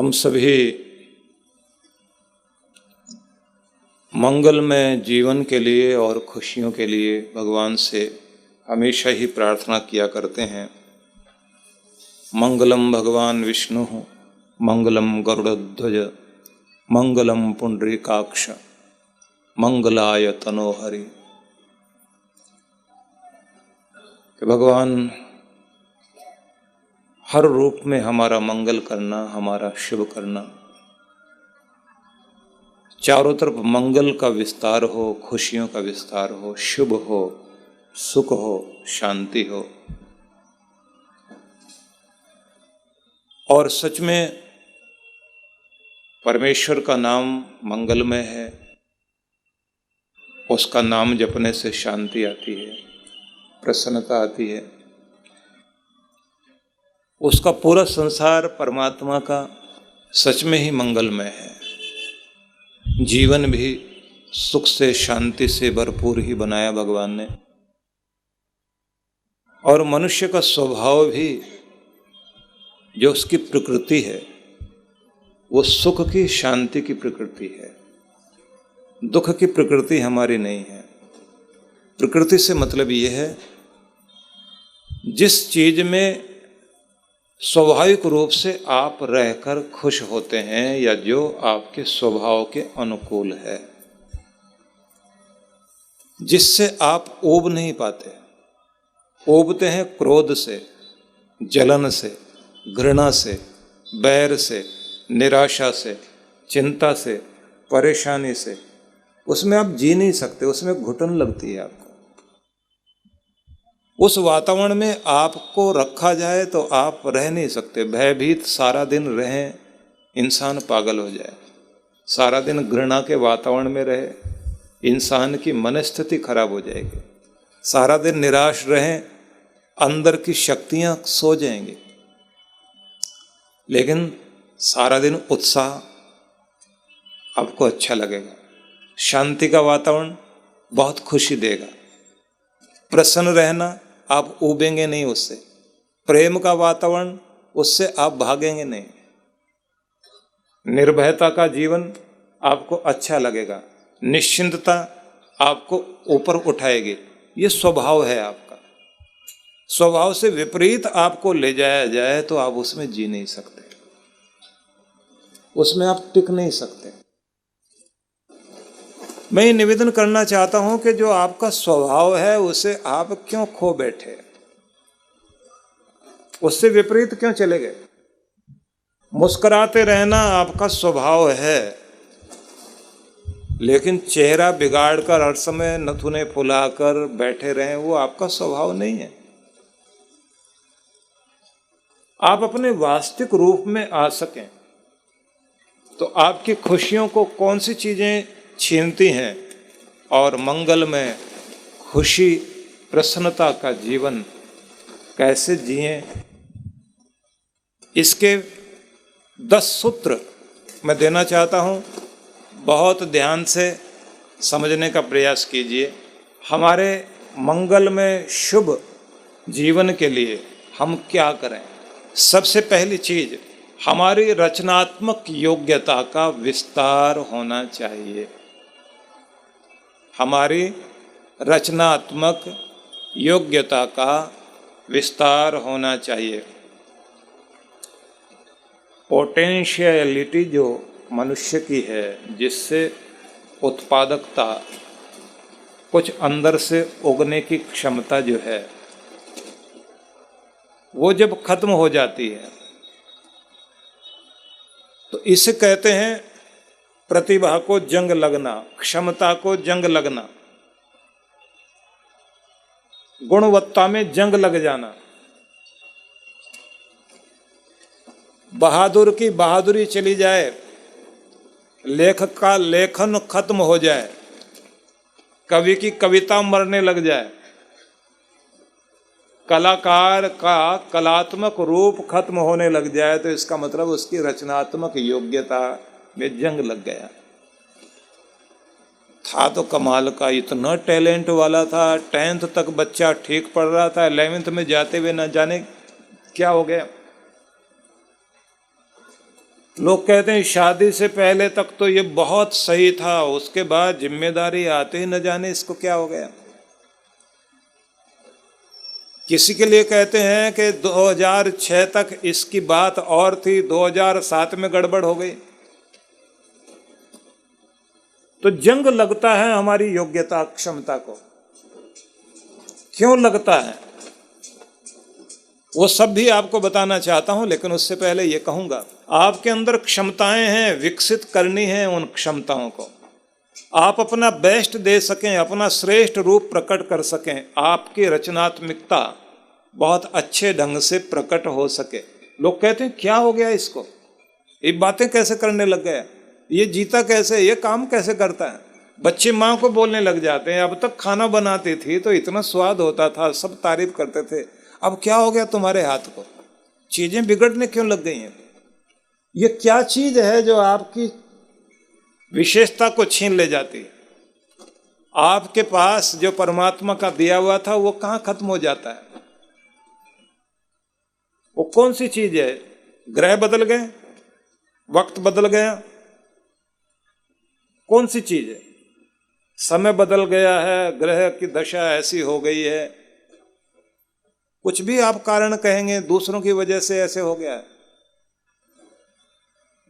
हम सभी मंगलमय जीवन के लिए और खुशियों के लिए भगवान से हमेशा ही प्रार्थना किया करते हैं। मंगलम भगवान विष्णु, मंगलम गरुड़ध्वज, मंगलम पुंडरीकाक्ष, मंगलाय तनोहरि। कि भगवान हर रूप में हमारा मंगल करना, हमारा शुभ करना, चारों तरफ मंगल का विस्तार हो, खुशियों का विस्तार हो, शुभ हो, सुख हो, शांति हो। और सच में परमेश्वर का नाम मंगलमय है। उसका नाम जपने से शांति आती है, प्रसन्नता आती है। उसका पूरा संसार परमात्मा का सच में ही मंगलमय है। जीवन भी सुख से, शांति से भरपूर ही बनाया भगवान ने। और मनुष्य का स्वभाव भी, जो उसकी प्रकृति है, वो सुख की, शांति की प्रकृति है। दुख की प्रकृति हमारी नहीं है। प्रकृति से मतलब ये है, जिस चीज में स्वाभाविक रूप से आप रहकर खुश होते हैं या जो आपके स्वभाव के अनुकूल है, जिससे आप ऊब नहीं पाते। ऊबते हैं क्रोध से, जलन से, घृणा से, बैर से, निराशा से, चिंता से, परेशानी से। उसमें आप जी नहीं सकते, उसमें घुटन लगती है आपको। उस वातावरण में आपको रखा जाए तो आप रह नहीं सकते। भयभीत सारा दिन रहें, इंसान पागल हो जाए। सारा दिन घृणा के वातावरण में रहे, इंसान की मनस्थिति खराब हो जाएगी। सारा दिन निराश रहें, अंदर की शक्तियां सो जाएंगी। लेकिन सारा दिन उत्साह, आपको अच्छा लगेगा। शांति का वातावरण बहुत खुशी देगा। प्रसन्न रहना, आप ऊबेंगे नहीं उससे। प्रेम का वातावरण, उससे आप भागेंगे नहीं। निर्भयता का जीवन आपको अच्छा लगेगा। निश्चिंतता आपको ऊपर उठाएगी। ये स्वभाव है आपका। स्वभाव से विपरीत आपको ले जाया जाए तो आप उसमें जी नहीं सकते, उसमें आप टिक नहीं सकते। मैं ये निवेदन करना चाहता हूं कि जो आपका स्वभाव है उसे आप क्यों खो बैठे, उससे विपरीत क्यों चले गए। मुस्कुराते रहना आपका स्वभाव है, लेकिन चेहरा बिगाड़कर हर समय नथुने फुलाकर बैठे रहें, वो आपका स्वभाव नहीं है। आप अपने वास्तविक रूप में आ सकें तो आपकी खुशियों को कौन सी चीजें छीनती हैं और मंगल में खुशी, प्रसन्नता का जीवन कैसे जिएं, इसके 10 सूत्र मैं देना चाहता हूं। बहुत ध्यान से समझने का प्रयास कीजिए। हमारे मंगल में शुभ जीवन के लिए हम क्या करें। सबसे पहली चीज, हमारी रचनात्मक योग्यता का विस्तार होना चाहिए। हमारी रचनात्मक योग्यता का विस्तार होना चाहिए। पोटेंशियलिटी जो मनुष्य की है, जिससे उत्पादकता, कुछ अंदर से उगने की क्षमता जो है, वो जब खत्म हो जाती है तो इसे कहते हैं प्रतिभा को जंग लगना, क्षमता को जंग लगना, गुणवत्ता में जंग लग जाना। बहादुर की बहादुरी चली जाए, लेखक का लेखन खत्म हो जाए, कवि की कविता मरने लग जाए, कलाकार का कलात्मक रूप खत्म होने लग जाए, तो इसका मतलब उसकी रचनात्मक योग्यता में जंग लग गया। था तो कमाल का, इतना टैलेंट वाला था, 10th तक बच्चा ठीक पढ़ रहा था, 11th में जाते हुए न जाने क्या हो गया। लोग कहते हैं शादी से पहले तक तो ये बहुत सही था, उसके बाद जिम्मेदारी आते ही न जाने इसको क्या हो गया। किसी के लिए कहते हैं कि 2006 तक इसकी बात और थी, 2007 में गड़बड़ हो गई। तो जंग लगता है हमारी योग्यता क्षमता को। क्यों लगता है वो सब भी आपको बताना चाहता हूं, लेकिन उससे पहले ये कहूंगा, आपके अंदर क्षमताएं हैं, विकसित करनी है उन क्षमताओं को। आप अपना बेस्ट दे सकें, अपना श्रेष्ठ रूप प्रकट कर सकें, आपकी रचनात्मकता बहुत अच्छे ढंग से प्रकट हो सके। लोग कहते हैं क्या हो गया इसको, ये बातें कैसे करने लग गया, ये जीता कैसे, ये काम कैसे करता है। बच्चे माँ को बोलने लग जाते हैं, अब तक खाना बनाती थी तो इतना स्वाद होता था, सब तारीफ करते थे, अब क्या हो गया तुम्हारे हाथ को, चीजें बिगड़ने क्यों लग गई हैं। ये क्या चीज है जो आपकी विशेषता को छीन ले जाती। आपके पास जो परमात्मा का दिया हुआ था वो कहां खत्म हो जाता है। वो कौन सी चीज है। ग्रह बदल गए, वक्त बदल गया, कौन सी चीज है। समय बदल गया है, ग्रह की दशा ऐसी हो गई है, कुछ भी आप कारण कहेंगे, दूसरों की वजह से ऐसे हो गया है।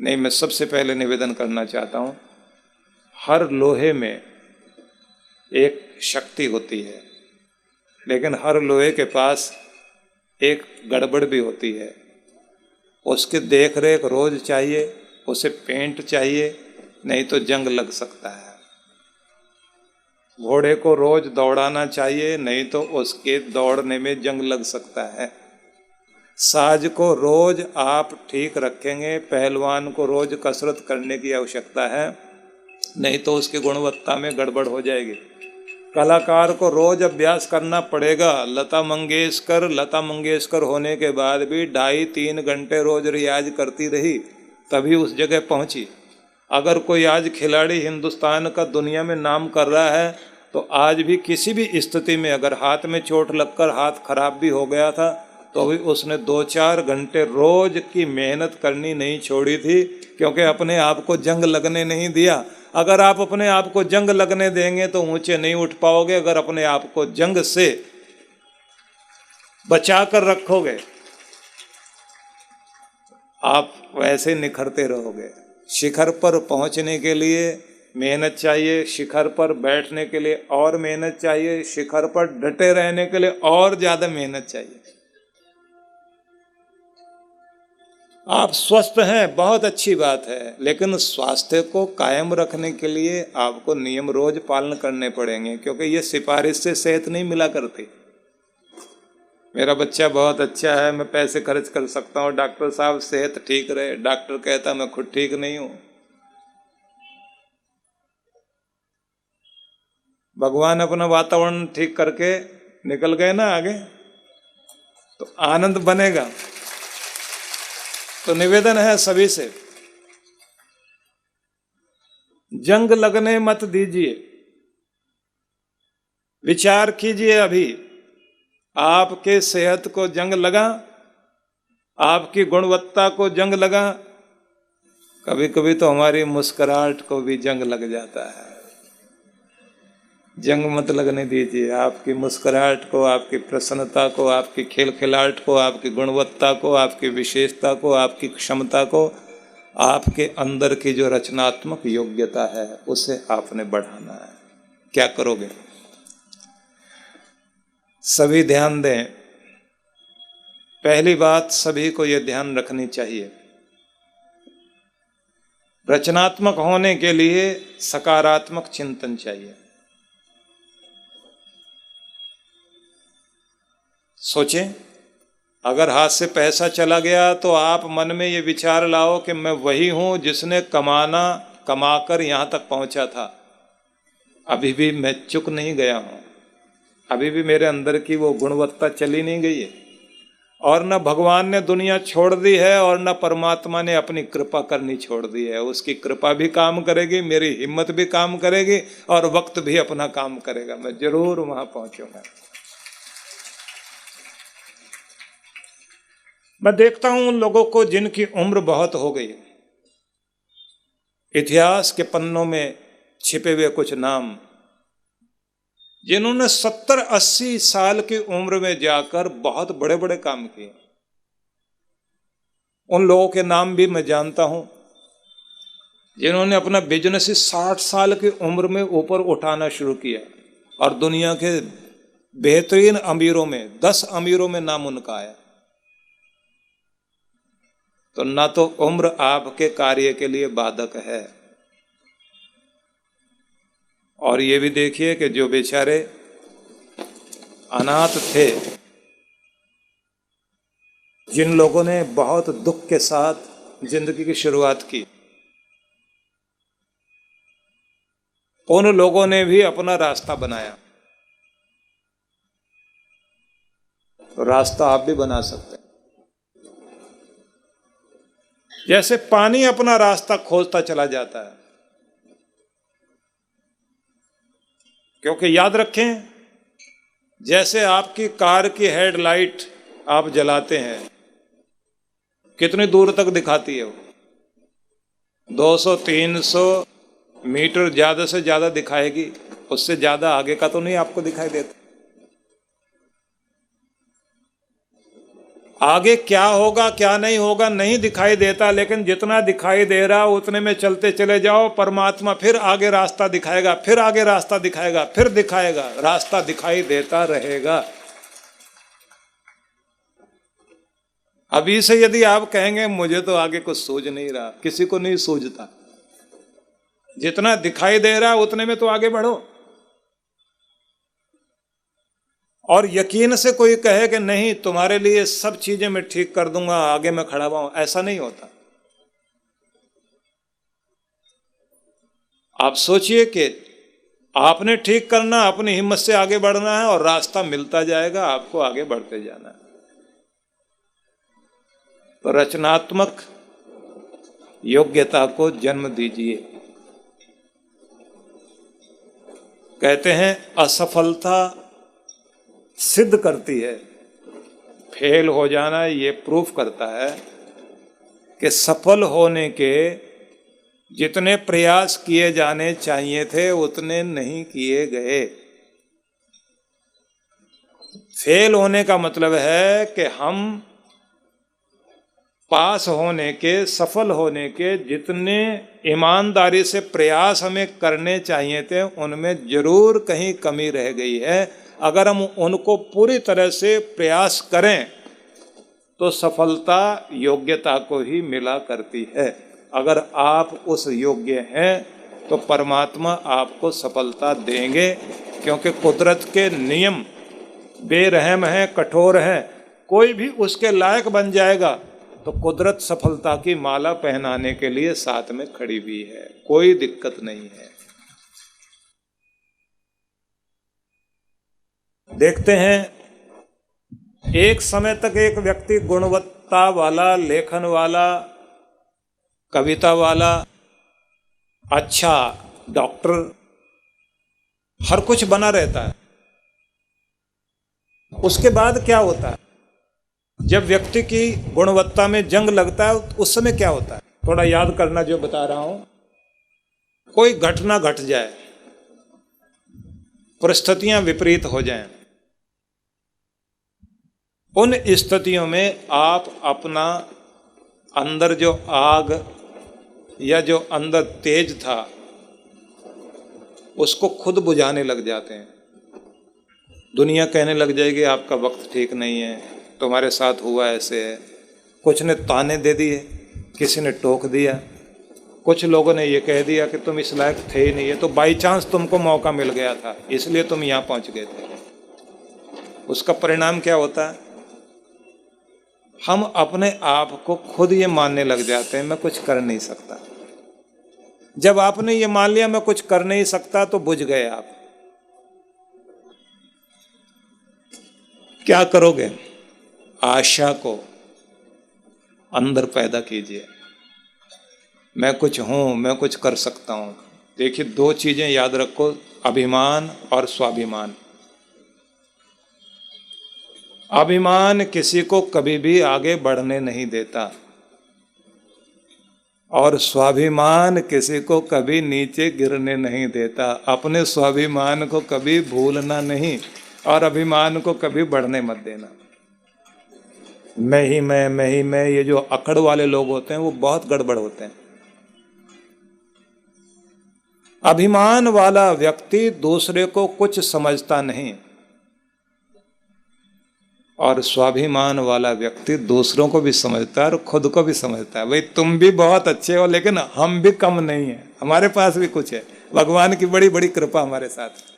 नहीं, मैं सबसे पहले निवेदन करना चाहता हूं, हर लोहे में एक शक्ति होती है, लेकिन हर लोहे के पास एक गड़बड़ भी होती है। उसके देख रेख रोज चाहिए, उसे पेंट चाहिए, नहीं तो जंग लग सकता है। घोड़े को रोज दौड़ाना चाहिए, नहीं तो उसके दौड़ने में जंग लग सकता है। साज को रोज आप ठीक रखेंगे, पहलवान को रोज कसरत करने की आवश्यकता है, नहीं तो उसकी गुणवत्ता में गड़बड़ हो जाएगी। कलाकार को रोज अभ्यास करना पड़ेगा। लता मंगेशकर होने के बाद भी 2.5-3 घंटे रोज रियाज करती रही, तभी उस जगह पहुंची। अगर कोई आज खिलाड़ी हिंदुस्तान का दुनिया में नाम कर रहा है, तो आज भी किसी भी स्थिति में अगर हाथ में चोट लगकर हाथ खराब भी हो गया था, तो भी उसने 2-4 घंटे रोज की मेहनत करनी नहीं छोड़ी थी, क्योंकि अपने आप को जंग लगने नहीं दिया। अगर आप अपने आप को जंग लगने देंगे तो ऊंचे नहीं उठ पाओगे। अगर अपने आप को जंग से बचा कर रखोगे, आप वैसे निखरते रहोगे। शिखर पर पहुंचने के लिए मेहनत चाहिए, शिखर पर बैठने के लिए और मेहनत चाहिए, शिखर पर डटे रहने के लिए और ज्यादा मेहनत चाहिए। आप स्वस्थ हैं, बहुत अच्छी बात है, लेकिन स्वास्थ्य को कायम रखने के लिए आपको नियम रोज पालन करने पड़ेंगे, क्योंकि ये सिफारिश से सेहत नहीं मिला करती। मेरा बच्चा बहुत अच्छा है, मैं पैसे खर्च कर सकता हूँ, डॉक्टर साहब सेहत ठीक रहे, डॉक्टर कहता मैं खुद ठीक नहीं हूँ। भगवान अपना वातावरण ठीक करके निकल गए ना आगे, तो आनंद बनेगा। तो निवेदन है सभी से, जंग लगने मत दीजिए। विचार कीजिए, अभी आपके सेहत को जंग लगा, आपकी गुणवत्ता को जंग लगा, कभी कभी तो हमारी मुस्कुराहट को भी जंग लग जाता है। जंग मत लगने दीजिए। आपकी मुस्कुराहट को, आपकी प्रसन्नता को, आपकी खिलखिलाहट को, आपकी गुणवत्ता को, आपकी विशेषता को, आपकी क्षमता को, आपके अंदर की जो रचनात्मक योग्यता है, उसे आपने बढ़ाना है। क्या करोगे? सभी ध्यान दें। पहली बात सभी को यह ध्यान रखनी चाहिए, रचनात्मक होने के लिए सकारात्मक चिंतन चाहिए। सोचें, अगर हाथ से पैसा चला गया तो आप मन में ये विचार लाओ कि मैं वही हूं जिसने कमाकर यहां तक पहुंचा था। अभी भी मैं चुक नहीं गया हूं, अभी भी मेरे अंदर की वो गुणवत्ता चली नहीं गई है। और न भगवान ने दुनिया छोड़ दी है और न परमात्मा ने अपनी कृपा करनी छोड़ दी है। उसकी कृपा भी काम करेगी, मेरी हिम्मत भी काम करेगी, और वक्त भी अपना काम करेगा। मैं जरूर वहां पहुंचूंगा। मैं देखता हूं उन लोगों को जिनकी उम्र बहुत हो गई, इतिहास के पन्नों में छिपे हुए कुछ नाम, जिन्होंने 70-80 साल की उम्र में जाकर बहुत बड़े बड़े काम किए। उन लोगों के नाम भी मैं जानता हूं जिन्होंने अपना बिजनेस ही 60 साल की उम्र में ऊपर उठाना शुरू किया और दुनिया के बेहतरीन अमीरों में 10 अमीरों में नाम उनका आया। तो ना तो उम्र आपके कार्य के लिए बाधक है, और ये भी देखिए कि जो बेचारे अनाथ थे, जिन लोगों ने बहुत दुख के साथ जिंदगी की शुरुआत की, उन लोगों ने भी अपना रास्ता बनाया। तो रास्ता आप भी बना सकते हैं। जैसे पानी अपना रास्ता खोजता चला जाता है, क्योंकि याद रखें, जैसे आपकी कार की हेडलाइट आप जलाते हैं, कितनी दूर तक दिखाती है वो? 200-300 मीटर ज्यादा से ज्यादा दिखाएगी, उससे ज्यादा आगे का तो नहीं आपको दिखाई देता। आगे क्या होगा क्या नहीं होगा नहीं दिखाई देता, लेकिन जितना दिखाई दे रहा उतने में चलते चले जाओ। परमात्मा फिर आगे रास्ता दिखाएगा, फिर आगे रास्ता दिखाएगा, फिर दिखाएगा, रास्ता दिखाई देता रहेगा। अभी से यदि आप कहेंगे मुझे तो आगे कुछ सूझ नहीं रहा, किसी को नहीं सूझता। जितना दिखाई दे रहा उतने में तो आगे बढ़ो। और यकीन से कोई कहे कि नहीं तुम्हारे लिए सब चीजें मैं ठीक कर दूंगा, आगे मैं खड़ा हुआ हूं, ऐसा नहीं होता। आप सोचिए कि आपने ठीक करना, अपनी हिम्मत से आगे बढ़ना है और रास्ता मिलता जाएगा, आपको आगे बढ़ते जाना है। तो रचनात्मक योग्यता को जन्म दीजिए। कहते हैं असफलता सिद्ध करती है, फेल हो जाना ये प्रूफ करता है कि सफल होने के जितने प्रयास किए जाने चाहिए थे उतने नहीं किए गए। फेल होने का मतलब है कि हम पास होने के, सफल होने के जितने ईमानदारी से प्रयास हमें करने चाहिए थे उनमें जरूर कहीं कमी रह गई है। अगर हम उनको पूरी तरह से प्रयास करें तो सफलता योग्यता को ही मिला करती है। अगर आप उस योग्य हैं तो परमात्मा आपको सफलता देंगे, क्योंकि कुदरत के नियम बेरहम हैं, कठोर हैं। कोई भी उसके लायक बन जाएगा तो कुदरत सफलता की माला पहनाने के लिए साथ में खड़ी हुई है, कोई दिक्कत नहीं है। देखते हैं, एक समय तक एक व्यक्ति गुणवत्ता वाला, लेखन वाला, कविता वाला, अच्छा डॉक्टर, हर कुछ बना रहता है। उसके बाद क्या होता है? जब व्यक्ति की गुणवत्ता में जंग लगता है उस समय क्या होता है? थोड़ा याद करना जो बता रहा हूं। कोई घटना घट जाए, परिस्थितियां विपरीत हो जाएं, उन स्थितियों में आप अपना अंदर जो आग या जो अंदर तेज था उसको खुद बुझाने लग जाते हैं। दुनिया कहने लग जाएगी आपका वक्त ठीक नहीं है, तुम्हारे साथ हुआ ऐसे है। कुछ ने ताने दे दिए, किसी ने टोक दिया, कुछ लोगों ने ये कह दिया कि तुम इस लायक थे ही नहीं है, तो बाई चांस तुमको मौका मिल गया था इसलिए तुम यहाँ पहुँच गए थे। उसका परिणाम क्या होता है? हम अपने आप को खुद ये मानने लग जाते हैं मैं कुछ कर नहीं सकता। जब आपने ये मान लिया मैं कुछ कर नहीं सकता तो बुझ गए आप। क्या करोगे? आशा को अंदर पैदा कीजिए, मैं कुछ हूं, मैं कुछ कर सकता हूं। देखिए, दो चीजें याद रखो, अभिमान और स्वाभिमान। अभिमान किसी को कभी भी आगे बढ़ने नहीं देता। और स्वाभिमान किसी को कभी नीचे गिरने नहीं देता। अपने स्वाभिमान को कभी भूलना नहीं और अभिमान को कभी बढ़ने मत देना। मैं ही मैं, ये जो अकड़ वाले लोग होते हैं वो बहुत गड़बड़ होते हैं। अभिमान वाला व्यक्ति दूसरे को कुछ समझता नहीं और स्वाभिमान वाला व्यक्ति दूसरों को भी समझता है और खुद को भी समझता है। भाई तुम भी बहुत अच्छे हो लेकिन हम भी कम नहीं है, हमारे पास भी कुछ है। भगवान की बड़ी बड़ी कृपा हमारे साथ।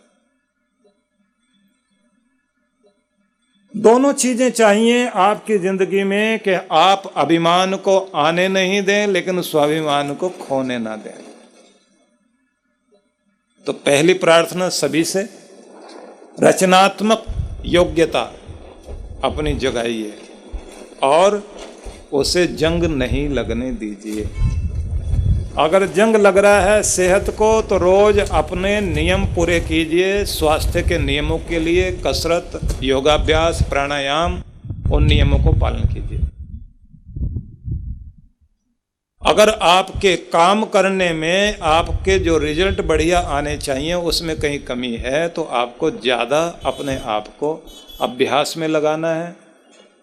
दोनों चीजें चाहिए आपकी जिंदगी में कि आप अभिमान को आने नहीं दें लेकिन स्वाभिमान को खोने ना दें। तो पहली प्रार्थना सभी से, रचनात्मक योग्यता अपनी जगाइए और उसे जंग नहीं लगने दीजिए। अगर जंग लग रहा है सेहत को तो रोज अपने नियम पूरे कीजिए। स्वास्थ्य के नियमों के लिए कसरत, योगाभ्यास, प्राणायाम, उन नियमों को पालन कीजिए। अगर आपके काम करने में आपके जो रिजल्ट बढ़िया आने चाहिए उसमें कहीं कमी है तो आपको ज़्यादा अपने आप को अभ्यास में लगाना है,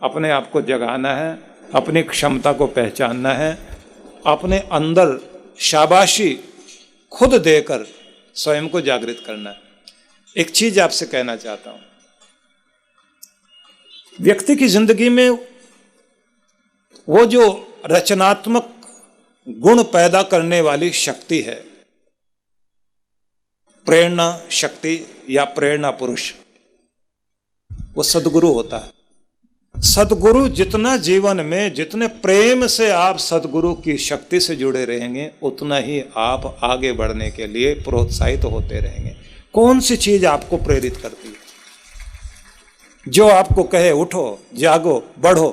अपने आप को जगाना है, अपनी क्षमता को पहचानना है, अपने अंदर शाबाशी खुद देकर स्वयं को जागृत करना है। एक चीज आपसे कहना चाहता हूं, व्यक्ति की जिंदगी में वो जो रचनात्मक गुण पैदा करने वाली शक्ति है, प्रेरणा शक्ति या प्रेरणा पुरुष, वो सद्गुरु होता है। सद्गुरु जितना जीवन में, जितने प्रेम से आप सद्गुरु की शक्ति से जुड़े रहेंगे उतना ही आप आगे बढ़ने के लिए प्रोत्साहित होते रहेंगे। कौन सी चीज आपको प्रेरित करती है? जो आपको कहे उठो, जागो, बढ़ो,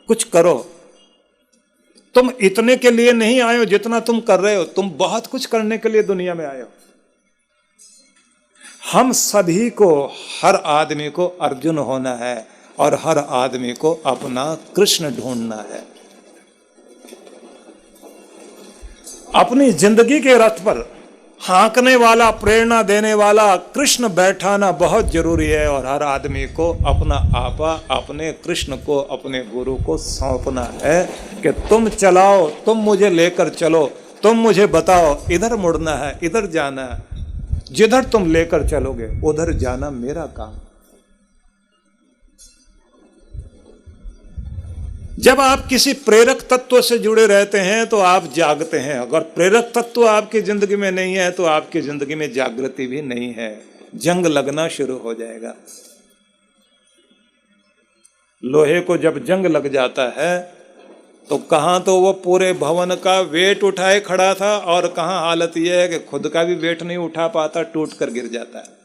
कुछ करो। तुम इतने के लिए नहीं आए हो जितना तुम कर रहे हो, तुम बहुत कुछ करने के लिए दुनिया में आए हो। हम सभी को, हर आदमी को अर्जुन होना है और हर आदमी को अपना कृष्ण ढूंढना है। अपनी जिंदगी के रथ पर हाँकने वाला, प्रेरणा देने वाला कृष्ण बैठाना बहुत जरूरी है और हर आदमी को अपना आपा, अपने कृष्ण को, अपने गुरु को सौंपना है कि तुम चलाओ, तुम मुझे लेकर चलो, तुम मुझे बताओ इधर मुड़ना है, इधर जाना है। जिधर तुम लेकर चलोगे उधर जाना मेरा काम। जब आप किसी प्रेरक तत्व से जुड़े रहते हैं तो आप जागते हैं। अगर प्रेरक तत्व आपकी जिंदगी में नहीं है तो आपकी जिंदगी में जागृति भी नहीं है। जंग लगना शुरू हो जाएगा। लोहे को जब जंग लग जाता है तो कहां तो वो पूरे भवन का वेट उठाए खड़ा था और कहां हालत यह है कि खुद का भी वेट नहीं उठा पाता, टूट कर गिर जाता है।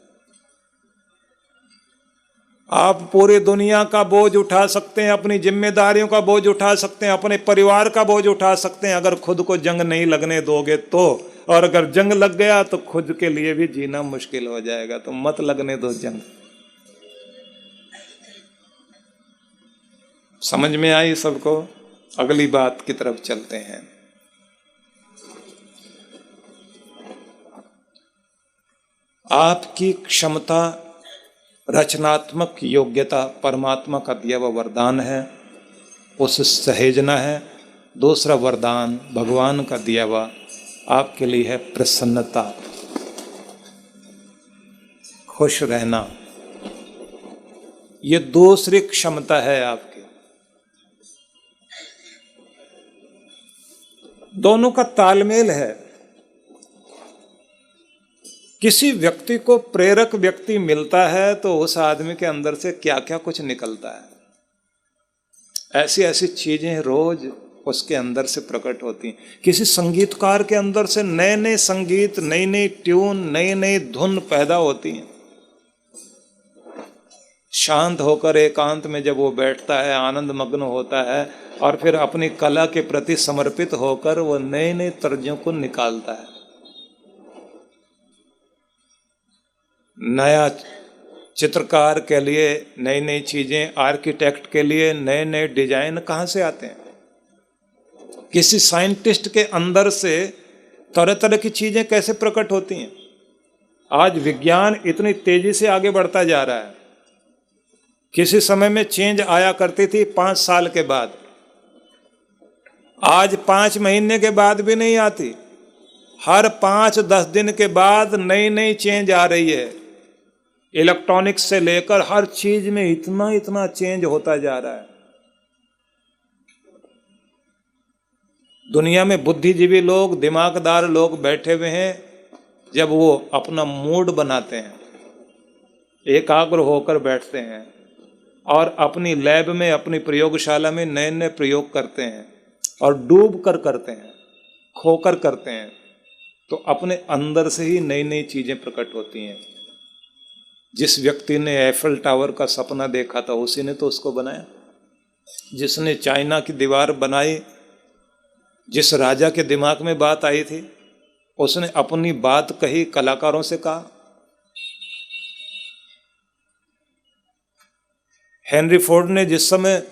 आप पूरी दुनिया का बोझ उठा सकते हैं, अपनी जिम्मेदारियों का बोझ उठा सकते हैं, अपने परिवार का बोझ उठा सकते हैं, अगर खुद को जंग नहीं लगने दोगे तो। और अगर जंग लग गया तो खुद के लिए भी जीना मुश्किल हो जाएगा। तो मत लगने दो जंग। समझ में आई सबको? अगली बात की तरफ चलते हैं। आपकी क्षमता, रचनात्मक योग्यता परमात्मा का दिया हुआ वरदान है, उसे सहेजना है। दूसरा वरदान भगवान का दिया हुआ आपके लिए है प्रसन्नता, खुश रहना। ये दूसरी क्षमता है आपकी। दोनों का तालमेल है। किसी व्यक्ति को प्रेरक व्यक्ति मिलता है तो उस आदमी के अंदर से क्या क्या कुछ निकलता है। ऐसी ऐसी चीजें रोज उसके अंदर से प्रकट होती हैं। किसी संगीतकार के अंदर से नए नए संगीत, नई नई ट्यून, नई नई धुन पैदा होती हैं। शांत होकर एकांत में जब वो बैठता है, आनंद मग्न होता है और फिर अपनी कला के प्रति समर्पित होकर वो नए नए तर्जों को निकालता है। नया चित्रकार के लिए नई नई चीजें, आर्किटेक्ट के लिए नए नए डिजाइन कहाँ से आते हैं? किसी साइंटिस्ट के अंदर से तरह तरह की चीजें कैसे प्रकट होती हैं। आज विज्ञान इतनी तेजी से आगे बढ़ता जा रहा है। किसी समय में चेंज आया करती थी 5 साल के बाद, आज 5 महीने के बाद भी नहीं आती। हर 5-10 दिन के बाद नई नई चेंज आ रही है। इलेक्ट्रॉनिक्स से लेकर हर चीज में इतना इतना चेंज होता जा रहा है। दुनिया में बुद्धिजीवी लोग, दिमागदार लोग बैठे हुए हैं, जब वो अपना मूड बनाते हैं, एकाग्र होकर बैठते हैं और अपनी लैब में, अपनी प्रयोगशाला में नए नए प्रयोग करते हैं और डूब कर करते हैं, खोकर करते हैं, तो अपने अंदर से ही नई नई चीजें प्रकट होती हैं। जिस व्यक्ति ने एफिल टावर का सपना देखा था उसी ने तो उसको बनाया। जिसने चाइना की दीवार बनाई, जिस राजा के दिमाग में बात आई थी, उसने अपनी बात कही, कलाकारों से कहा। हेनरी फोर्ड ने जिस समय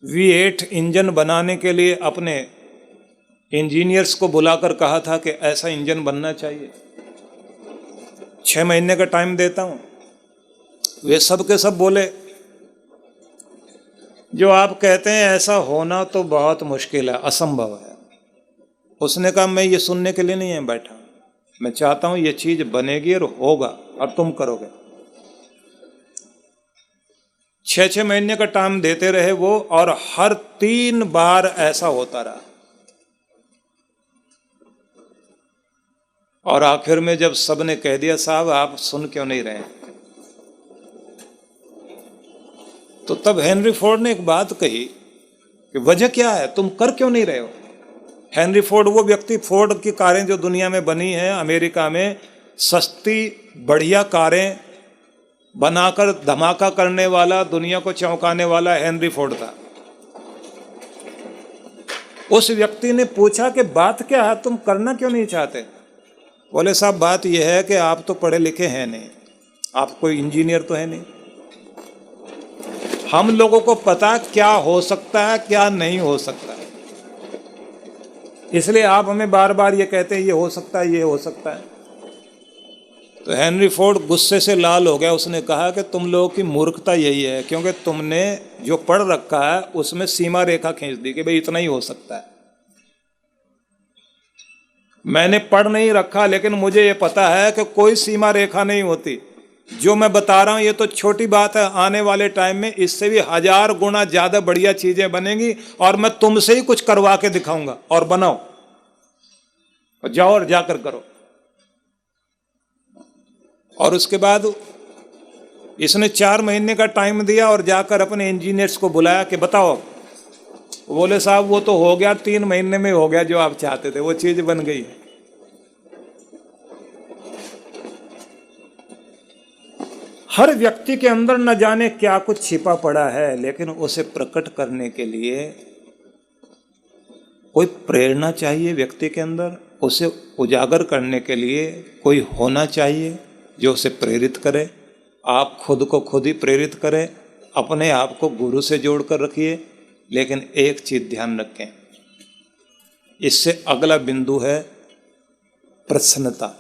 V8 इंजन बनाने के लिए अपने इंजीनियर्स को बुलाकर कहा था कि ऐसा इंजन बनना चाहिए, 6 महीने का टाइम देता हूं, वे सब के सब बोले जो आप कहते हैं ऐसा होना तो बहुत मुश्किल है, असंभव है। उसने कहा मैं ये सुनने के लिए नहीं है बैठा, मैं चाहता हूं ये चीज बनेगी और होगा और तुम करोगे। 6-6 महीने का टाइम देते रहे वो, और हर 3 बार ऐसा होता रहा। और आखिर में जब सबने कह दिया साहब आप सुन क्यों नहीं रहे, तो तब हेनरी फोर्ड ने एक बात कही कि वजह क्या है, तुम कर क्यों नहीं रहे हो। हेनरी फोर्ड वो व्यक्ति, फोर्ड की कारें जो दुनिया में बनी हैं, अमेरिका में सस्ती बढ़िया कारें बनाकर धमाका करने वाला, दुनिया को चौंकाने वाला हेनरी फोर्ड था। उस व्यक्ति ने पूछा कि बात क्या है, तुम करना क्यों नहीं चाहते। बोले साहब बात यह है कि आप तो पढ़े लिखे हैं नहीं, आप कोई इंजीनियर तो है नहीं, हम लोगों को पता क्या हो सकता है क्या नहीं हो सकता है, इसलिए आप हमें बार बार ये कहते हैं ये हो सकता है, ये हो सकता है। तो हेनरी फोर्ड गुस्से से लाल हो गया। उसने कहा कि तुम लोगों की मूर्खता यही है, क्योंकि तुमने जो पढ़ रखा है उसमें सीमा रेखा खींच दी कि भाई इतना ही हो सकता है। मैंने पढ़ नहीं रखा, लेकिन मुझे ये पता है कि कोई सीमा रेखा नहीं होती। जो मैं बता रहा हूं ये तो छोटी बात है, आने वाले टाइम में इससे भी 1000 गुना ज्यादा बढ़िया चीजें बनेंगी, और मैं तुमसे ही कुछ करवा के दिखाऊंगा, और बनाओ और जाओ और जाकर करो। और उसके बाद इसने 4 महीने का टाइम दिया और जाकर अपने इंजीनियर्स को बुलाया कि बताओ। बोले साहब वो तो हो गया, 3 महीने में हो गया जो आप चाहते थे, वो चीज बन गई। हर व्यक्ति के अंदर न जाने क्या कुछ छिपा पड़ा है, लेकिन उसे प्रकट करने के लिए कोई प्रेरणा चाहिए व्यक्ति के अंदर, उसे उजागर करने के लिए कोई होना चाहिए जो उसे प्रेरित करे। आप खुद को खुद ही प्रेरित करें, अपने आप को गुरु से जोड़कर रखिए। लेकिन एक चीज ध्यान रखें, इससे अगला बिंदु है प्रसन्नता।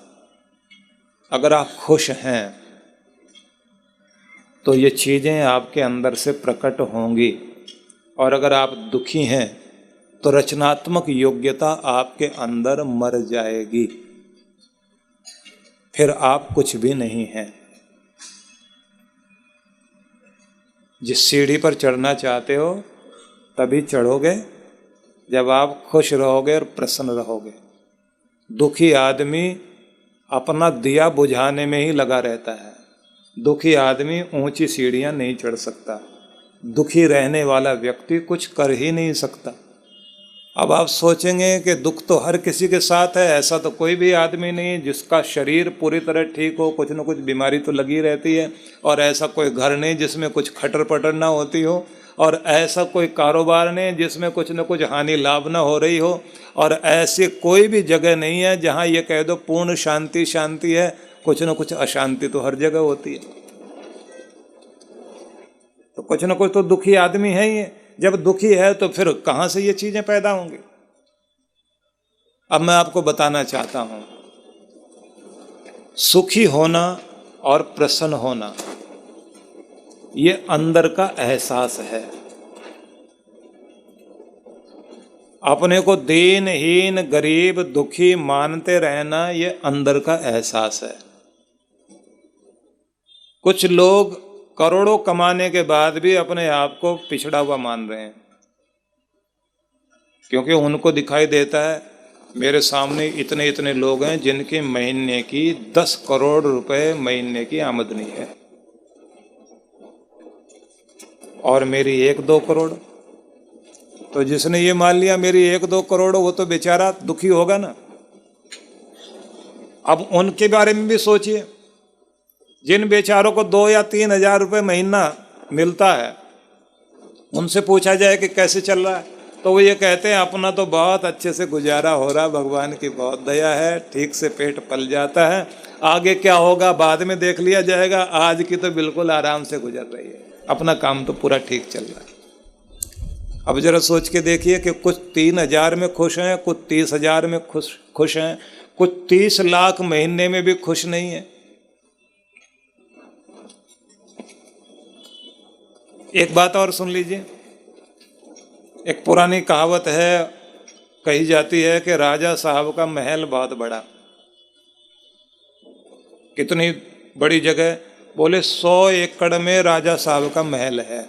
अगर आप खुश हैं तो ये चीजें आपके अंदर से प्रकट होंगी, और अगर आप दुखी हैं तो रचनात्मक योग्यता आपके अंदर मर जाएगी, फिर आप कुछ भी नहीं हैं। जिस सीढ़ी पर चढ़ना चाहते हो तभी चढ़ोगे जब आप खुश रहोगे और प्रसन्न रहोगे। दुखी आदमी अपना दिया बुझाने में ही लगा रहता है। दुखी आदमी ऊंची सीढ़ियां नहीं चढ़ सकता। दुखी रहने वाला व्यक्ति कुछ कर ही नहीं सकता। अब आप सोचेंगे कि दुख तो हर किसी के साथ है, ऐसा तो कोई भी आदमी नहीं जिसका शरीर पूरी तरह ठीक हो, कुछ न कुछ बीमारी तो लगी रहती है, और ऐसा कोई घर नहीं जिसमें कुछ खटर पटर ना होती हो, और ऐसा कोई कारोबार नहीं जिसमें कुछ न कुछ हानि लाभ ना हो रही हो, और ऐसी कोई भी जगह नहीं है जहाँ ये कह दो पूर्ण शांति शांति है। कुछ न कुछ अशांति तो हर जगह होती है। तो कुछ न कुछ तो दुखी आदमी है ही है। जब दुखी है तो फिर कहाँ से ये चीज़ें पैदा होंगी। अब मैं आपको बताना चाहता हूं, सुखी होना और प्रसन्न होना ये अंदर का एहसास है। अपने को दीनहीन, गरीब, दुखी मानते रहना ये अंदर का एहसास है। कुछ लोग करोड़ों कमाने के बाद भी अपने आप को पिछड़ा हुआ मान रहे हैं, क्योंकि उनको दिखाई देता है मेरे सामने इतने इतने लोग हैं जिनकी महीने की 10 करोड़ रुपए महीने की आमदनी है और मेरी 1-2 करोड़। तो जिसने ये मान लिया मेरी 1-2 करोड़, वो तो बेचारा दुखी होगा ना। अब उनके बारे में भी सोचिए, जिन बेचारों को 2 या 3 हजार रुपये महीना मिलता है, उनसे पूछा जाए कि कैसे चल रहा है, तो वो ये कहते हैं अपना तो बहुत अच्छे से गुजारा हो रहा, भगवान की बहुत दया है, ठीक से पेट पल जाता है, आगे क्या होगा बाद में देख लिया जाएगा, आज की तो बिल्कुल आराम से गुजर रही है, अपना काम तो पूरा ठीक चल रहा है। अब जरा सोच के देखिए कि कुछ 3 हजार में खुश हैं, कुछ 30 हजार में खुश हैं, कुछ 30 लाख महीने में भी खुश नहीं है। एक बात और सुन लीजिए, एक पुरानी कहावत है, कही जाती है कि राजा साहब का महल बहुत बड़ा। कितनी बड़ी जगह? बोले 100 एकड़ में राजा साहब का महल है।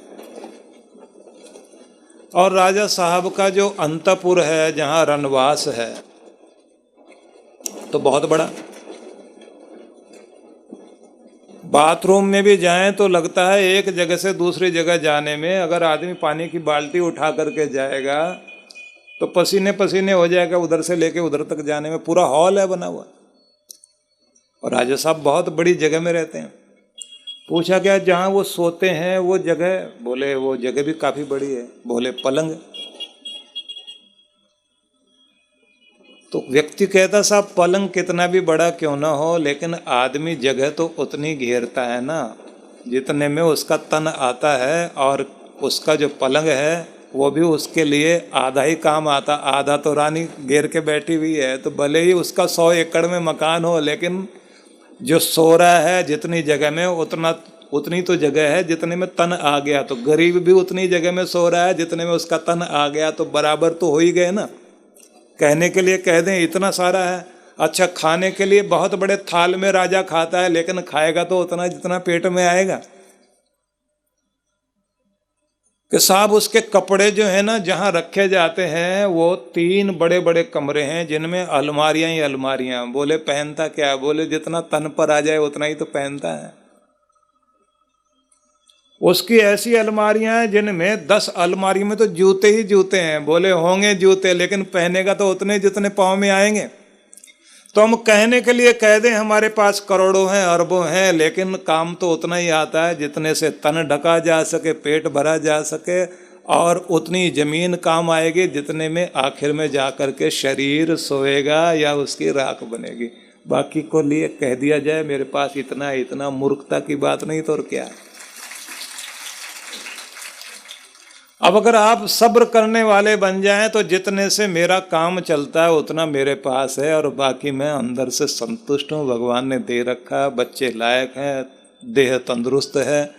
और राजा साहब का जो अंतपुर है, जहां रनवास है, तो बहुत बड़ा। बाथरूम में भी जाएं तो लगता है एक जगह से दूसरी जगह जाने में अगर आदमी पानी की बाल्टी उठा करके जाएगा तो पसीने पसीने हो जाएगा, उधर से लेके उधर तक जाने में। पूरा हॉल है बना हुआ। और राजा साहब बहुत बड़ी जगह में रहते हैं। पूछा क्या जहाँ वो सोते हैं वो जगह? बोले वो जगह भी काफी बड़ी है। बोले पलंग। तो व्यक्ति कहता साहब पलंग कितना भी बड़ा क्यों ना हो, लेकिन आदमी जगह तो उतनी घेरता है ना जितने में उसका तन आता है, और उसका जो पलंग है वो भी उसके लिए आधा ही काम आता, आधा तो रानी घेर के बैठी हुई है। तो भले ही उसका 100 एकड़ में मकान हो, लेकिन जो सो रहा है जितनी जगह में उतनी तो जगह है जितने में तन आ गया। तो गरीब भी उतनी जगह में सो रहा है जितने में उसका तन आ गया, तो बराबर तो हो ही गए ना। कहने के लिए कह दें इतना सारा है। अच्छा, खाने के लिए बहुत बड़े थाल में राजा खाता है, लेकिन खाएगा तो उतना जितना पेट में आएगा। कि साहब उसके कपड़े जो है ना जहाँ रखे जाते हैं वो 3 बड़े बड़े कमरे हैं जिनमें अलमारियां ही अलमारियां। बोले पहनता क्या? बोले जितना तन पर आ जाए उतना ही तो पहनता है। उसकी ऐसी अलमारियां हैं जिनमें 10 अलमारी में तो जूते ही जूते हैं। बोले होंगे जूते, लेकिन पहनेगा तो उतने जितने पाँव में आएंगे। तो हम कहने के लिए कह दें हमारे पास करोड़ों हैं, अरबों हैं, लेकिन काम तो उतना ही आता है जितने से तन ढका जा सके, पेट भरा जा सके, और उतनी जमीन काम आएगी जितने में आखिर में जा कर के शरीर सोएगा या उसकी राख बनेगी। बाकी को लिए कह दिया जाए मेरे पास इतना इतना, मूर्खता की बात नहीं तो और क्या है। अब अगर आप सब्र करने वाले बन जाएं तो जितने से मेरा काम चलता है उतना मेरे पास है, और बाकी मैं अंदर से संतुष्ट हूँ। भगवान ने दे रखा, बच्चे लायक हैं, देह तंदुरुस्त है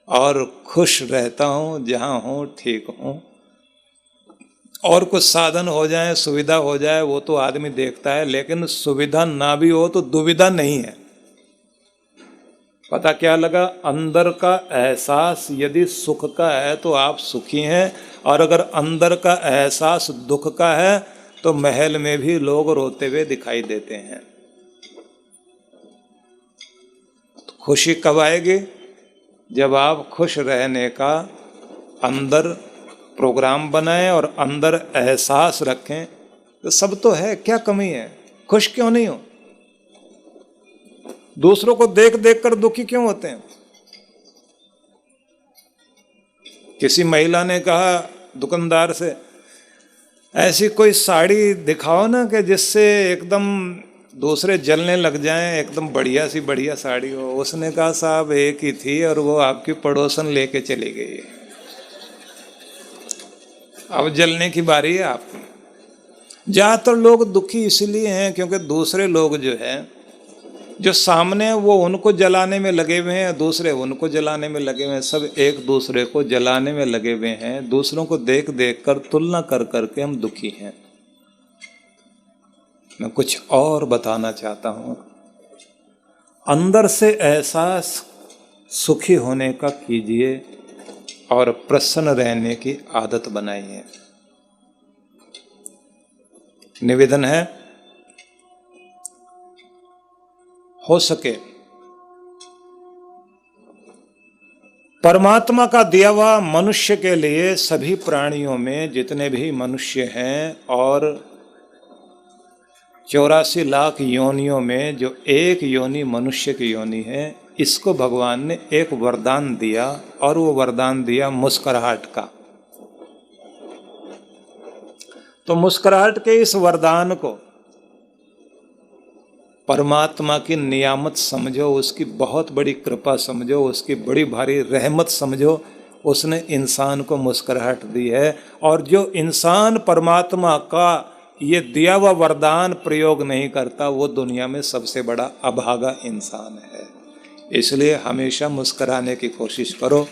और खुश रहता हूँ जहाँ हूँ, ठीक हूँ। और कुछ साधन हो जाए, सुविधा हो जाए, वो तो आदमी देखता है, लेकिन सुविधा ना भी हो तो दुविधा नहीं है। पता क्या लगा? अंदर का एहसास यदि सुख का है तो आप सुखी हैं, और अगर अंदर का एहसास दुख का है तो महल में भी लोग रोते हुए दिखाई देते हैं। तो खुशी कब आएगी? जब आप खुश रहने का अंदर प्रोग्राम बनाएं और अंदर एहसास रखें। तो सब तो है, क्या कमी है? खुश क्यों नहीं हो? दूसरों को देख देख कर दुखी क्यों होते हैं? किसी महिला ने कहा दुकानदार से, ऐसी कोई साड़ी दिखाओ ना कि जिससे एकदम दूसरे जलने लग जाएं, एकदम बढ़िया सी बढ़िया साड़ी हो। उसने कहा साहब एक ही थी और वो आपकी पड़ोसन लेके चली गई है। अब जलने की बारी है आपकी। ज़्यादातर लोग दुखी इसलिए हैं क्योंकि दूसरे लोग जो है, जो सामने वो उनको जलाने में लगे हुए हैं, दूसरे उनको जलाने में लगे हुए हैं, सब एक दूसरे को जलाने में लगे हुए हैं। दूसरों को देख देख कर, तुलना कर करके हम दुखी हैं। मैं कुछ और बताना चाहता हूँ, अंदर से एहसास सुखी होने का कीजिए और प्रसन्न रहने की आदत बनाइए। निवेदन है, हो सके परमात्मा का दिया हुआ मनुष्य के लिए सभी प्राणियों में जितने भी मनुष्य हैं और 84 लाख योनियों में जो एक योनि मनुष्य की योनि है, इसको भगवान ने एक वरदान दिया और वो वरदान दिया मुस्कुराहट का। तो मुस्कुराहट के इस वरदान को परमात्मा की नियामत समझो, उसकी बहुत बड़ी कृपा समझो, उसकी बड़ी भारी रहमत समझो। उसने इंसान को मुस्कुराहट दी है, और जो इंसान परमात्मा का ये दिया हुआ वरदान प्रयोग नहीं करता, वो दुनिया में सबसे बड़ा अभागा इंसान है। इसलिए हमेशा मुस्कुराने की कोशिश करो,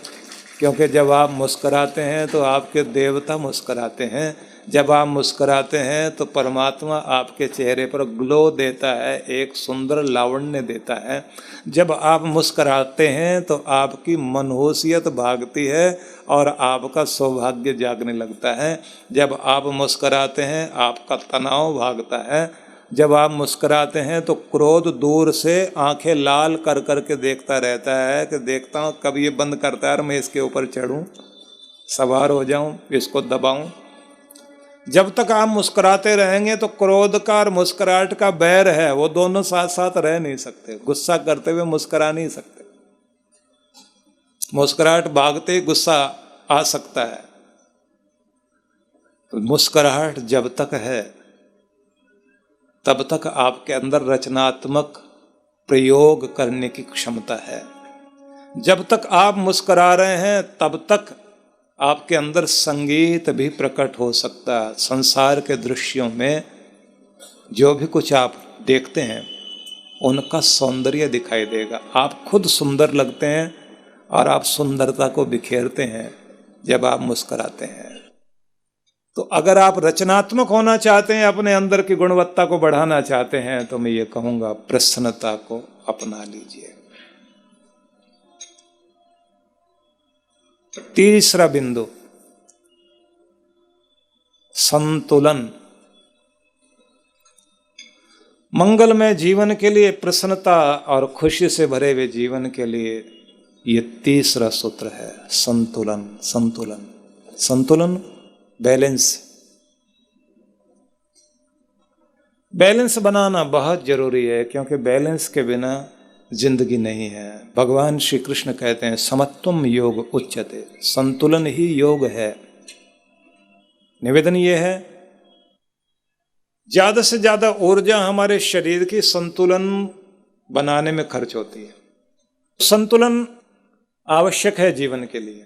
क्योंकि जब आप मुस्कुराते हैं तो आपके देवता मुस्कुराते हैं। जब आप मुस्कुराते हैं तो परमात्मा आपके चेहरे पर ग्लो देता है, एक सुंदर लावण्य देता है। जब आप मुस्कुराते हैं तो आपकी मनहूसियत भागती है और आपका सौभाग्य जागने लगता है। जब आप मुस्कुराते हैं आपका तनाव भागता है। जब आप मुस्कुराते हैं तो क्रोध दूर से आंखें लाल कर कर के देखता रहता है कि देखता हूँ कब ये बंद करता है और मैं इसके ऊपर चढ़ूँ, सवार हो जाऊँ, इसको दबाऊँ। जब तक आप मुस्कुराते रहेंगे तो क्रोध का और मुस्कुराहट का बैर है, वो दोनों साथ साथ रह नहीं सकते। गुस्सा करते हुए मुस्कुरा नहीं सकते, मुस्कुराहट भागते ही गुस्सा आ सकता है। तो मुस्कुराहट जब तक है तब तक आपके अंदर रचनात्मक प्रयोग करने की क्षमता है। जब तक आप मुस्कुरा रहे हैं तब तक आपके अंदर संगीत भी प्रकट हो सकता है। संसार के दृश्यों में जो भी कुछ आप देखते हैं उनका सौंदर्य दिखाई देगा। आप खुद सुंदर लगते हैं और आप सुंदरता को बिखेरते हैं जब आप मुस्कुराते हैं। तो अगर आप रचनात्मक होना चाहते हैं, अपने अंदर की गुणवत्ता को बढ़ाना चाहते हैं, तो मैं ये कहूँगा प्रसन्नता को अपना लीजिए। तीसरा बिंदु, संतुलन। मंगलमय जीवन के लिए, प्रसन्नता और खुशी से भरे हुए जीवन के लिए ये तीसरा सूत्र है, संतुलन। संतुलन, संतुलन, बैलेंस। बैलेंस बनाना बहुत जरूरी है, क्योंकि बैलेंस के बिना जिंदगी नहीं है। भगवान श्री कृष्ण कहते हैं समत्वम योग उच्यते, संतुलन ही योग है। निवेदन ये है, ज्यादा से ज्यादा ऊर्जा हमारे शरीर की संतुलन बनाने में खर्च होती है। संतुलन आवश्यक है जीवन के लिए,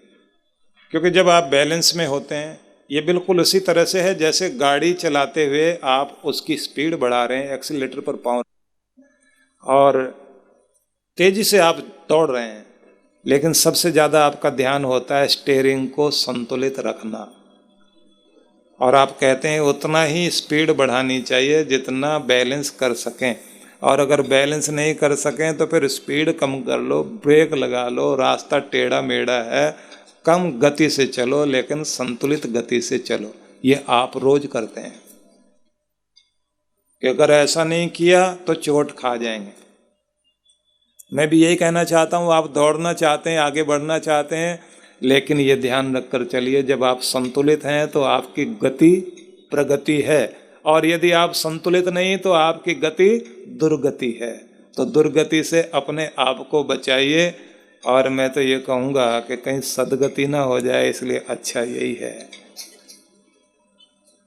क्योंकि जब आप बैलेंस में होते हैं, ये बिल्कुल उसी तरह से है जैसे गाड़ी चलाते हुए आप उसकी स्पीड बढ़ा रहे हैं, एक्सीलेटर पर पाँव और तेजी से आप दौड़ रहे हैं, लेकिन सबसे ज़्यादा आपका ध्यान होता है स्टीयरिंग को संतुलित रखना। और आप कहते हैं उतना ही स्पीड बढ़ानी चाहिए जितना बैलेंस कर सकें, और अगर बैलेंस नहीं कर सकें तो फिर स्पीड कम कर लो, ब्रेक लगा लो, रास्ता टेढ़ा मेढ़ा है, कम गति से चलो लेकिन संतुलित गति से चलो। ये आप रोज करते हैं कि अगर ऐसा नहीं किया तो चोट खा जाएंगे। मैं भी यही कहना चाहता हूँ, आप दौड़ना चाहते हैं, आगे बढ़ना चाहते हैं, लेकिन ये ध्यान रखकर चलिए जब आप संतुलित हैं तो आपकी गति प्रगति है, और यदि आप संतुलित नहीं तो आपकी गति दुर्गति है। तो दुर्गति से अपने आप को बचाइए, और मैं तो ये कहूँगा कि कहीं सदगति ना हो जाए, इसलिए अच्छा यही है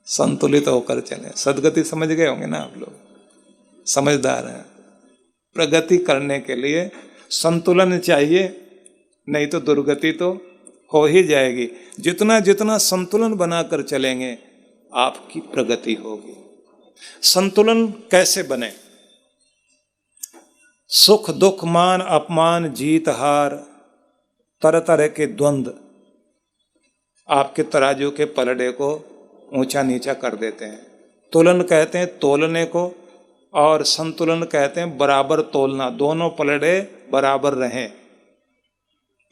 संतुलित होकर चलें। सदगति समझ गए होंगे ना आप लोग, समझदार हैं। प्रगति करने के लिए संतुलन चाहिए, नहीं तो दुर्गति तो हो ही जाएगी। जितना जितना संतुलन बनाकर चलेंगे आपकी प्रगति होगी। संतुलन कैसे बने? सुख दुख, मान अपमान, जीत हार, तरह तरह के द्वंद्व आपके तराजू के पलड़े को ऊंचा नीचा कर देते हैं। तुलन कहते हैं तोलने को, और संतुलन कहते हैं बराबर तोलना, दोनों पलड़े बराबर रहें।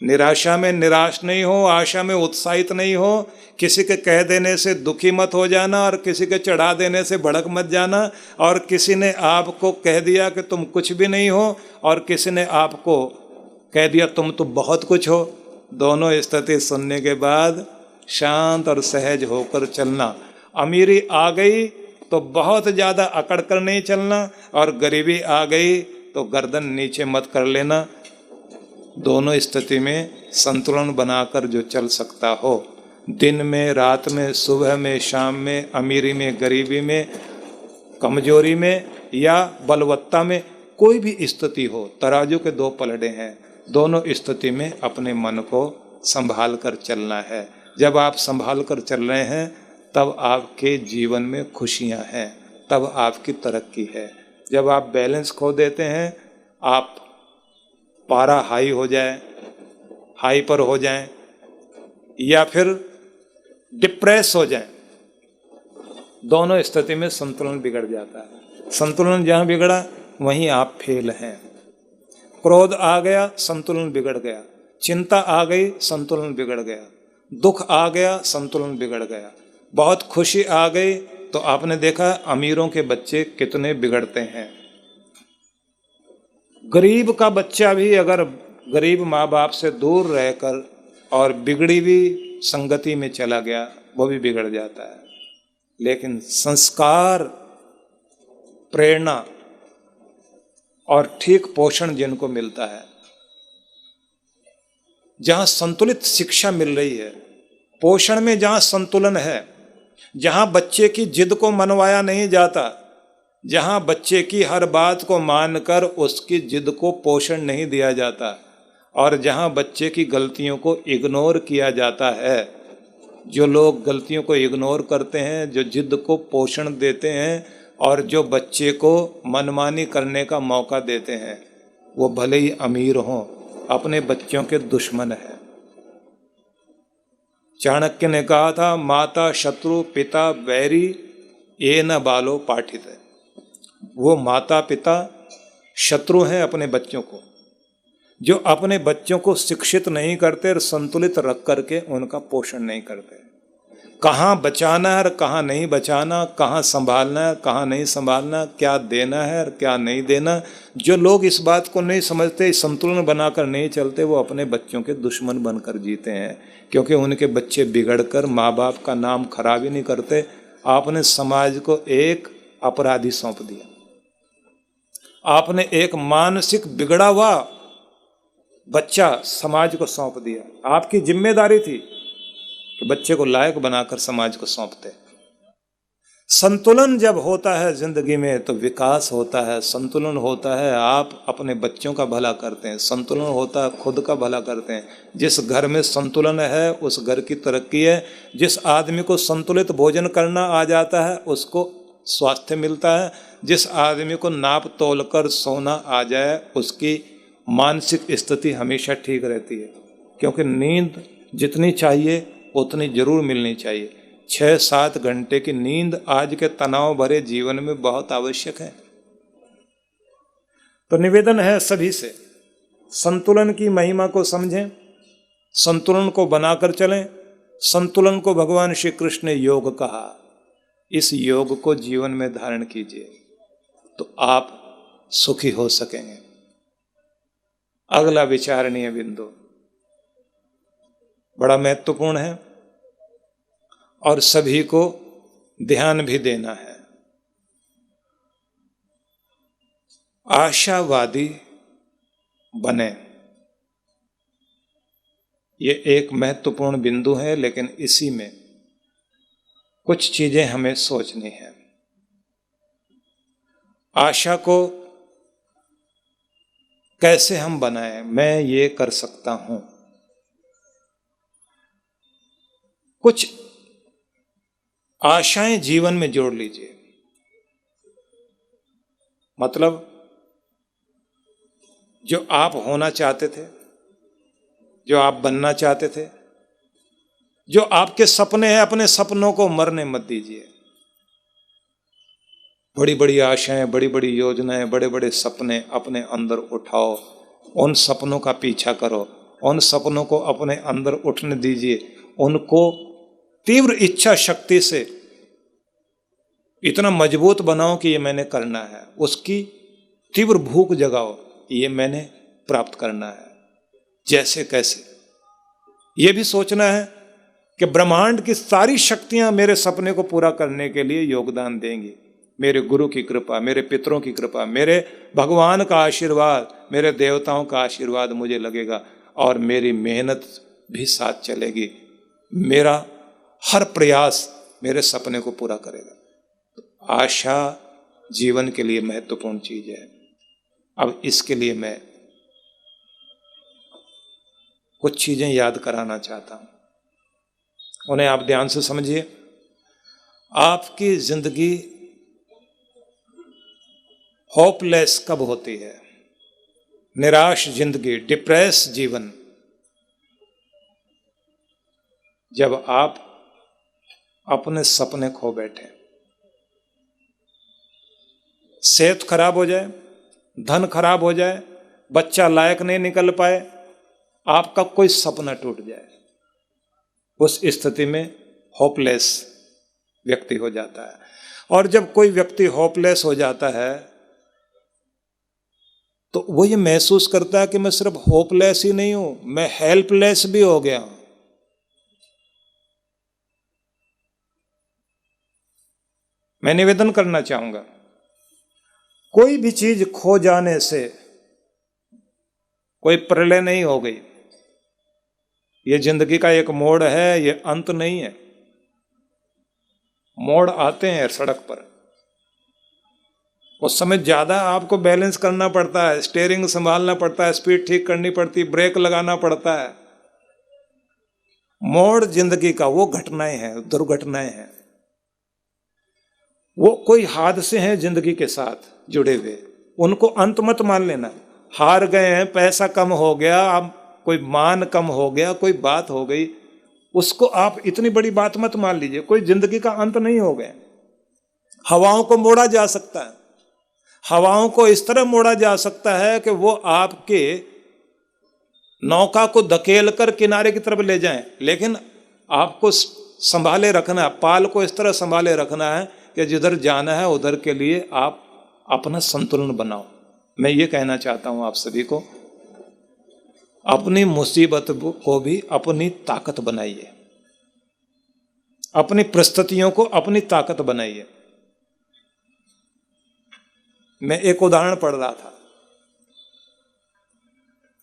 निराशा में निराश नहीं हो, आशा में उत्साहित नहीं हो, किसी के कह देने से दुखी मत हो जाना और किसी के चढ़ा देने से भड़क मत जाना, और किसी ने आपको कह दिया कि तुम कुछ भी नहीं हो और किसी ने आपको कह दिया तुम तो बहुत कुछ हो। दोनों स्थिति सुनने के बाद शांत और सहज होकर चलना। अमीरी आ गई तो बहुत ज़्यादा अकड़ कर नहीं चलना, और गरीबी आ गई तो गर्दन नीचे मत कर लेना। दोनों स्थिति में संतुलन बनाकर जो चल सकता हो, दिन में रात में, सुबह में शाम में, अमीरी में गरीबी में, कमजोरी में या बलवत्ता में, कोई भी स्थिति हो, तराजू के दो पलड़े हैं, दोनों स्थिति में अपने मन को संभाल कर चलना है। जब आप संभाल कर चल रहे हैं तब आपके जीवन में खुशियां हैं, तब आपकी तरक्की है। जब आप बैलेंस खो देते हैं, आप पारा हाई हो जाए, हाई पर हो जाएं, या फिर डिप्रेस हो जाएं, दोनों स्थिति में संतुलन बिगड़ जाता है। संतुलन जहाँ बिगड़ा वहीं आप फेल हैं। क्रोध आ गया, संतुलन बिगड़ गया। चिंता आ गई, संतुलन बिगड़ गया। दुख आ गया, संतुलन बिगड़ गया। बहुत खुशी आ गई तो आपने देखा अमीरों के बच्चे कितने बिगड़ते हैं। गरीब का बच्चा भी अगर गरीब माँ बाप से दूर रहकर और बिगड़ी हुई संगति में चला गया, वो भी बिगड़ जाता है। लेकिन संस्कार, प्रेरणा और ठीक पोषण जिनको मिलता है, जहाँ संतुलित शिक्षा मिल रही है, पोषण में जहाँ संतुलन है, जहाँ बच्चे की जिद को मनवाया नहीं जाता, जहाँ बच्चे की हर बात को मानकर उसकी जिद को पोषण नहीं दिया जाता, और जहाँ बच्चे की गलतियों को इग्नोर किया जाता है। जो लोग गलतियों को इग्नोर करते हैं, जो जिद को पोषण देते हैं और जो बच्चे को मनमानी करने का मौका देते हैं, वो भले ही अमीर हों, अपने बच्चों के दुश्मन हैं। चाणक्य ने कहा था, माता शत्रु पिता वैरी ये न बालो पाठित है। वो माता पिता शत्रु हैं अपने बच्चों को, जो अपने बच्चों को शिक्षित नहीं करते और संतुलित रख करके उनका पोषण नहीं करते। कहाँ बचाना है और कहाँ नहीं बचाना, कहाँ संभालना है कहाँ नहीं संभालना, क्या देना है और क्या नहीं देना, जो लोग इस बात को नहीं समझते, संतुलन बनाकर नहीं चलते, वो अपने बच्चों के दुश्मन बनकर जीते हैं। क्योंकि उनके बच्चे बिगड़कर माँ बाप का नाम खराब ही नहीं करते, आपने समाज को एक अपराधी सौंप दिया। आपने एक मानसिक बिगड़ा हुआ बच्चा समाज को सौंप दिया। आपकी जिम्मेदारी थी कि बच्चे को लायक बनाकर समाज को सौंपते। संतुलन जब होता है जिंदगी में तो विकास होता है। संतुलन होता है आप अपने बच्चों का भला करते हैं, संतुलन होता है खुद का भला करते हैं। जिस घर में संतुलन है उस घर की तरक्की है। जिस आदमी को संतुलित भोजन करना आ जाता है उसको स्वास्थ्य मिलता है। जिस आदमी को नाप तोल कर सोना आ जाए उसकी मानसिक स्थिति हमेशा ठीक रहती है। क्योंकि नींद जितनी चाहिए उतनी जरूर मिलनी चाहिए। 6-7 घंटे की नींद आज के तनाव भरे जीवन में बहुत आवश्यक है। तो निवेदन है सभी से, संतुलन की महिमा को समझें, संतुलन को बनाकर चलें। संतुलन को भगवान श्री कृष्ण ने योग कहा। इस योग को जीवन में धारण कीजिए तो आप सुखी हो सकेंगे। अगला विचारणीय बिंदु बड़ा महत्वपूर्ण है और सभी को ध्यान भी देना है। आशावादी बने, ये एक महत्वपूर्ण बिंदु है, लेकिन इसी में कुछ चीजें हमें सोचनी है। आशा को कैसे हम बनाएं? मैं ये कर सकता हूं। कुछ आशाएं जीवन में जोड़ लीजिए। मतलब जो आप होना चाहते थे, जो आप बनना चाहते थे, जो आपके सपने हैं, अपने सपनों को मरने मत दीजिए। बड़ी बड़ी आशाएं, बड़ी बड़ी योजनाएं, बड़े बड़े सपने अपने अंदर उठाओ, उन सपनों का पीछा करो, उन सपनों को अपने अंदर उठने दीजिए, उनको तीव्र इच्छा शक्ति से इतना मजबूत बनाओ कि ये मैंने करना है, उसकी तीव्र भूख जगाओ, ये मैंने प्राप्त करना है। जैसे कैसे ये भी सोचना है कि ब्रह्मांड की सारी शक्तियां मेरे सपने को पूरा करने के लिए योगदान देंगी। मेरे गुरु की कृपा, मेरे पितरों की कृपा, मेरे भगवान का आशीर्वाद, मेरे देवताओं का आशीर्वाद मुझे लगेगा और मेरी मेहनत भी साथ चलेगी। मेरा हर प्रयास मेरे सपने को पूरा करेगा। आशा जीवन के लिए महत्वपूर्ण चीज है। अब इसके लिए मैं कुछ चीजें याद कराना चाहता हूं, उन्हें आप ध्यान से समझिए। आपकी जिंदगी होपलेस कब होती है? निराश जिंदगी, डिप्रेस जीवन, जब आप अपने सपने खो बैठे, सेहत खराब हो जाए, धन खराब हो जाए, बच्चा लायक नहीं निकल पाए, आपका कोई सपना टूट जाए, उस स्थिति में होपलेस व्यक्ति हो जाता है। और जब कोई व्यक्ति होपलेस हो जाता है तो वो ये महसूस करता है कि मैं सिर्फ होपलेस ही नहीं हूं, मैं हेल्पलेस भी हो गया हूं। मैं निवेदन करना चाहूंगा, कोई भी चीज खो जाने से कोई प्रलय नहीं हो गई। ये जिंदगी का एक मोड़ है, ये अंत नहीं है। मोड़ आते हैं सड़क पर, उस समय ज्यादा आपको बैलेंस करना पड़ता है, स्टीयरिंग संभालना पड़ता है, स्पीड ठीक करनी पड़ती, ब्रेक लगाना पड़ता है। मोड़ जिंदगी का वो घटनाएं हैं, दुर्घटनाएं हैं, वो कोई हादसे हैं जिंदगी के साथ जुड़े हुए, उनको अंत मत मान लेना। हार गए हैं, पैसा कम हो गया, अब कोई मान कम हो गया, कोई बात हो गई, उसको आप इतनी बड़ी बात मत मान लीजिए। कोई जिंदगी का अंत नहीं हो गया। हवाओं को मोड़ा जा सकता है, हवाओं को इस तरह मोड़ा जा सकता है कि वो आपके नौका को धकेल कर किनारे की तरफ ले जाएं, लेकिन आपको संभाले रखना है, पाल को इस तरह संभाले रखना है कि जिधर जाना है उधर के लिए आप अपना संतुलन बनाओ। मैं ये कहना चाहता हूं आप सभी को, अपनी मुसीबत को भी अपनी ताकत बनाइए, अपनी परिस्थितियों को अपनी ताकत बनाइए। मैं एक उदाहरण पढ़ रहा था,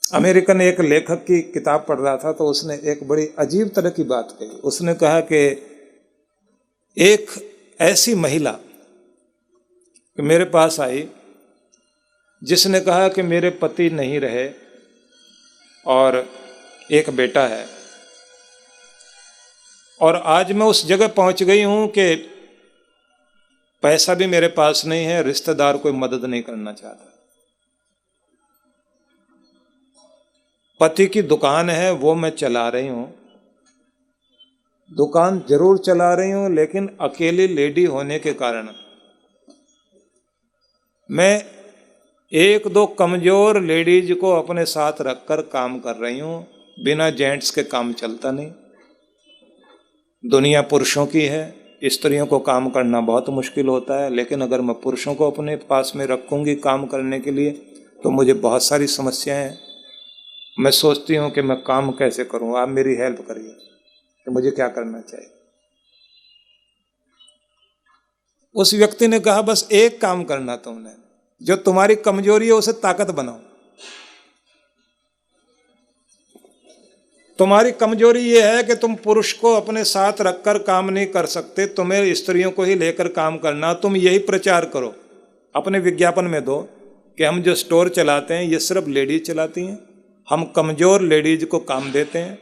अमेरिकन एक लेखक की किताब पढ़ रहा था, तो उसने एक बड़ी अजीब तरह की बात कही। उसने कहा कि एक ऐसी महिला मेरे पास आई जिसने कहा कि मेरे पति नहीं रहे और एक बेटा है, और आज मैं उस जगह पहुंच गई हूं कि पैसा भी मेरे पास नहीं है, रिश्तेदार कोई मदद नहीं करना चाहता। पति की दुकान है, वो मैं चला रही हूं, दुकान जरूर चला रही हूं, लेकिन अकेली लेडी होने के कारण मैं एक दो कमजोर लेडीज को अपने साथ रखकर काम कर रही हूं। बिना जेंट्स के काम चलता नहीं। दुनिया पुरुषों की है, स्त्रियों को काम करना बहुत मुश्किल होता है, लेकिन अगर मैं पुरुषों को अपने पास में रखूंगी काम करने के लिए तो मुझे बहुत सारी समस्याएं हैं। मैं सोचती हूं कि मैं काम कैसे करूं, आप मेरी हेल्प करिए कि मुझे क्या करना चाहिए। उस व्यक्ति ने कहा, बस एक काम करना, तुमने जो तुम्हारी कमजोरी है उसे ताकत बनाओ। तुम्हारी कमजोरी यह है कि तुम पुरुष को अपने साथ रखकर काम नहीं कर सकते, तुम्हें स्त्रियों को ही लेकर काम करना। तुम यही प्रचार करो, अपने विज्ञापन में दो कि हम जो स्टोर चलाते हैं ये सिर्फ लेडीज चलाती हैं, हम कमजोर लेडीज को काम देते हैं,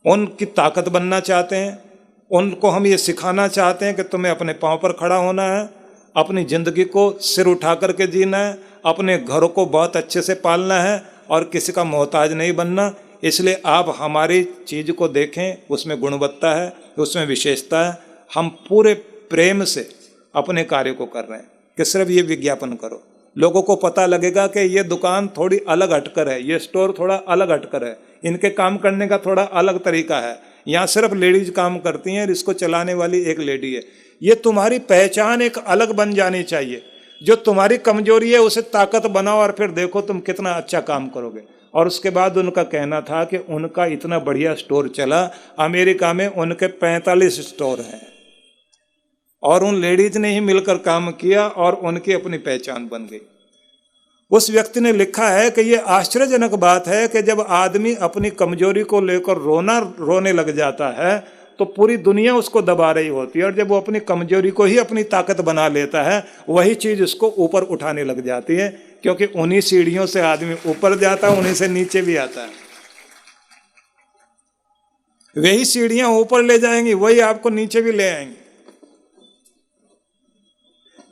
उनकी ताकत बनना चाहते हैं, उनको हम ये सिखाना चाहते हैं कि तुम्हें अपने पांव पर खड़ा होना है, अपनी जिंदगी को सिर उठा करके जीना है, अपने घरों को बहुत अच्छे से पालना है और किसी का मोहताज नहीं बनना। इसलिए आप हमारी चीज़ को देखें, उसमें गुणवत्ता है, उसमें विशेषता है। हम पूरे प्रेम से अपने कार्य को कर रहे हैं कि सिर्फ ये विज्ञापन करो, लोगों को पता लगेगा कि ये दुकान थोड़ी अलग हटकर है, ये स्टोर थोड़ा अलग हटकर है, इनके काम करने का थोड़ा अलग तरीका है, यहाँ सिर्फ लेडीज काम करती हैं और इसको चलाने वाली एक लेडी है। ये तुम्हारी पहचान एक अलग बन जानी चाहिए। जो तुम्हारी कमजोरी है उसे ताकत बनाओ और फिर देखो तुम कितना अच्छा काम करोगे। और उसके बाद उनका कहना था कि उनका इतना बढ़िया स्टोर चला, अमेरिका में उनके 45 स्टोर हैं और उन लेडीज ने ही मिलकर काम किया और उनकी अपनी पहचान बन गई। उस व्यक्ति ने लिखा है कि यह आश्चर्यजनक बात है कि जब आदमी अपनी कमजोरी को लेकर रोने लग जाता है तो पूरी दुनिया उसको दबा रही होती है, और जब वो अपनी कमजोरी को ही अपनी ताकत बना लेता है वही चीज उसको ऊपर उठाने लग जाती है, क्योंकि उन्हीं सीढ़ियों से आदमी ऊपर जाता है, उन्हीं से नीचे भी आता है। वही सीढ़ियां ऊपर ले जाएंगी, वही आपको नीचे भी ले आएंगी।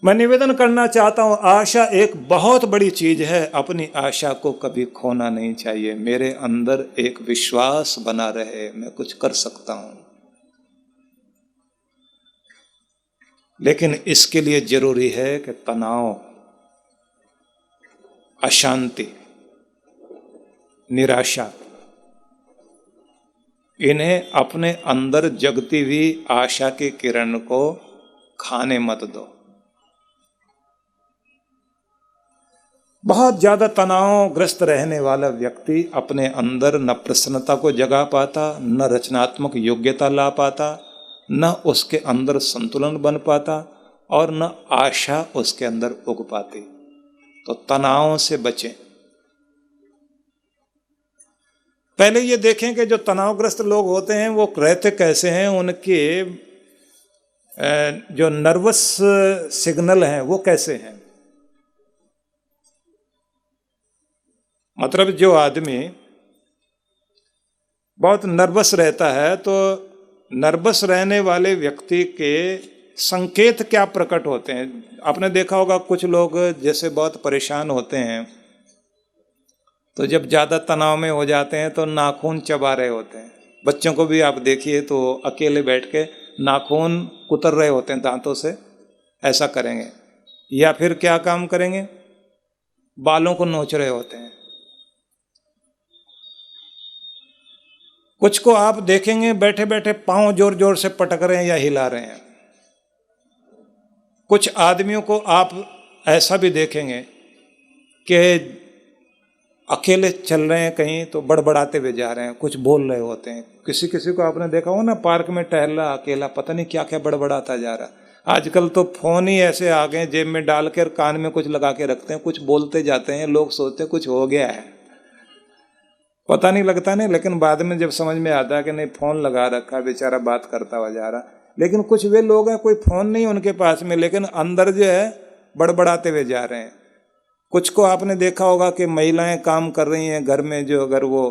मैं निवेदन करना चाहता हूं, आशा एक बहुत बड़ी चीज है, अपनी आशा को कभी खोना नहीं चाहिए। मेरे अंदर एक विश्वास बना रहे, मैं कुछ कर सकता हूं, लेकिन इसके लिए जरूरी है कि तनाव, अशांति, निराशा, इन्हें अपने अंदर जगती हुई आशा की किरण को खाने मत दो। बहुत ज्यादा तनावग्रस्त रहने वाला व्यक्ति अपने अंदर न प्रसन्नता को जगा पाता, न रचनात्मक योग्यता ला पाता, न उसके अंदर संतुलन बन पाता और न आशा उसके अंदर उग पाती। तो तनाव से बचें। पहले ये देखें कि जो तनावग्रस्त लोग होते हैं वो रहते कैसे हैं, उनके जो नर्वस सिग्नल हैं वो कैसे हैं। मतलब जो आदमी बहुत नर्वस रहता है तो नर्वस रहने वाले व्यक्ति के संकेत क्या प्रकट होते हैं। आपने देखा होगा कुछ लोग जैसे बहुत परेशान होते हैं तो जब ज़्यादा तनाव में हो जाते हैं तो नाखून चबा रहे होते हैं। बच्चों को भी आप देखिए तो अकेले बैठ के नाखून कुतर रहे होते हैं दांतों से, ऐसा करेंगे। या फिर क्या काम करेंगे, बालों को नोच रहे होते हैं। कुछ को आप देखेंगे बैठे बैठे पांव जोर जोर से पटक रहे हैं या हिला रहे हैं। कुछ आदमियों को आप ऐसा भी देखेंगे कि अकेले चल रहे हैं कहीं तो बड़बड़ाते हुए जा रहे हैं, कुछ बोल रहे होते हैं। किसी किसी को आपने देखा हो ना, पार्क में टहल रहा अकेला, पता नहीं क्या क्या बड़बड़ाता जा रहा। आजकल तो फोन ही ऐसे आ गए, जेब में डाल कर कान में कुछ लगा के रखते हैं, कुछ बोलते जाते हैं। लोग सोचते हैं कुछ हो गया है, पता नहीं लगता नहीं, लेकिन बाद में जब समझ में आता है कि नहीं फोन लगा रखा, बेचारा बात करता हुआ जा रहा। लेकिन कुछ वे लोग हैं कोई फोन नहीं उनके पास में, लेकिन अंदर जो है बड़बड़ाते हुए जा रहे हैं। कुछ को आपने देखा होगा कि महिलाएं काम कर रही हैं घर में, जो अगर वो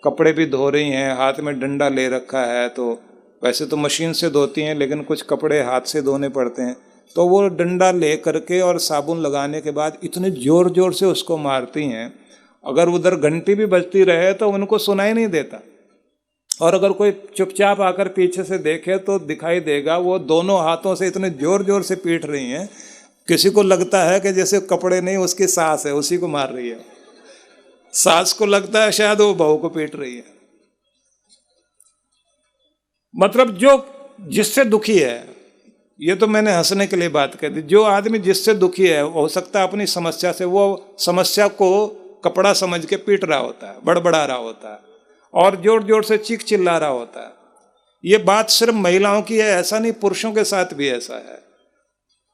कपड़े भी धो रही हैं, हाथ में डंडा ले रखा है, तो वैसे तो मशीन से धोती हैं लेकिन कुछ कपड़े हाथ से धोने पड़ते हैं, तो वो डंडा ले करके और साबुन लगाने के बाद इतने जोर जोर से उसको मारती हैं, अगर उधर घंटी भी बजती रहे तो उनको सुनाई नहीं देता। और अगर कोई चुपचाप आकर पीछे से देखे तो दिखाई देगा वो दोनों हाथों से इतने जोर जोर से पीट रही हैं, किसी को लगता है कि जैसे कपड़े नहीं उसकी सास है उसी को मार रही है, सास को लगता है शायद वो बहू को पीट रही है। मतलब जो जिससे दुखी है, ये तो मैंने हंसने के लिए बात कर दी, जो आदमी जिससे दुखी है हो सकता है अपनी समस्या से, वो समस्या को कपड़ा समझ के पीट रहा होता है, बड़बड़ा रहा होता है और जोर जोर से चीख चिल्ला रहा होता है। ये बात सिर्फ महिलाओं की है ऐसा नहीं, पुरुषों के साथ भी ऐसा है।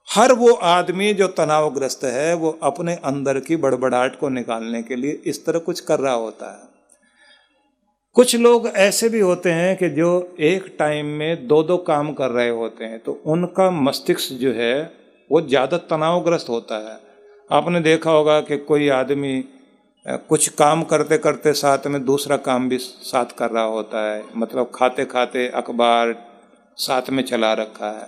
हर वो आदमी जो तनावग्रस्त है वो अपने अंदर की बड़बड़ाहट को निकालने के लिए इस तरह कुछ कर रहा होता है। कुछ लोग ऐसे भी होते हैं कि जो एक टाइम में दो दो काम कर रहे होते हैं, तो उनका मस्तिष्क जो है वो ज़्यादा तनावग्रस्त होता है। आपने देखा होगा कि कोई आदमी कुछ काम करते करते साथ में दूसरा काम भी साथ कर रहा होता है, मतलब खाते खाते अखबार साथ में चला रखा है,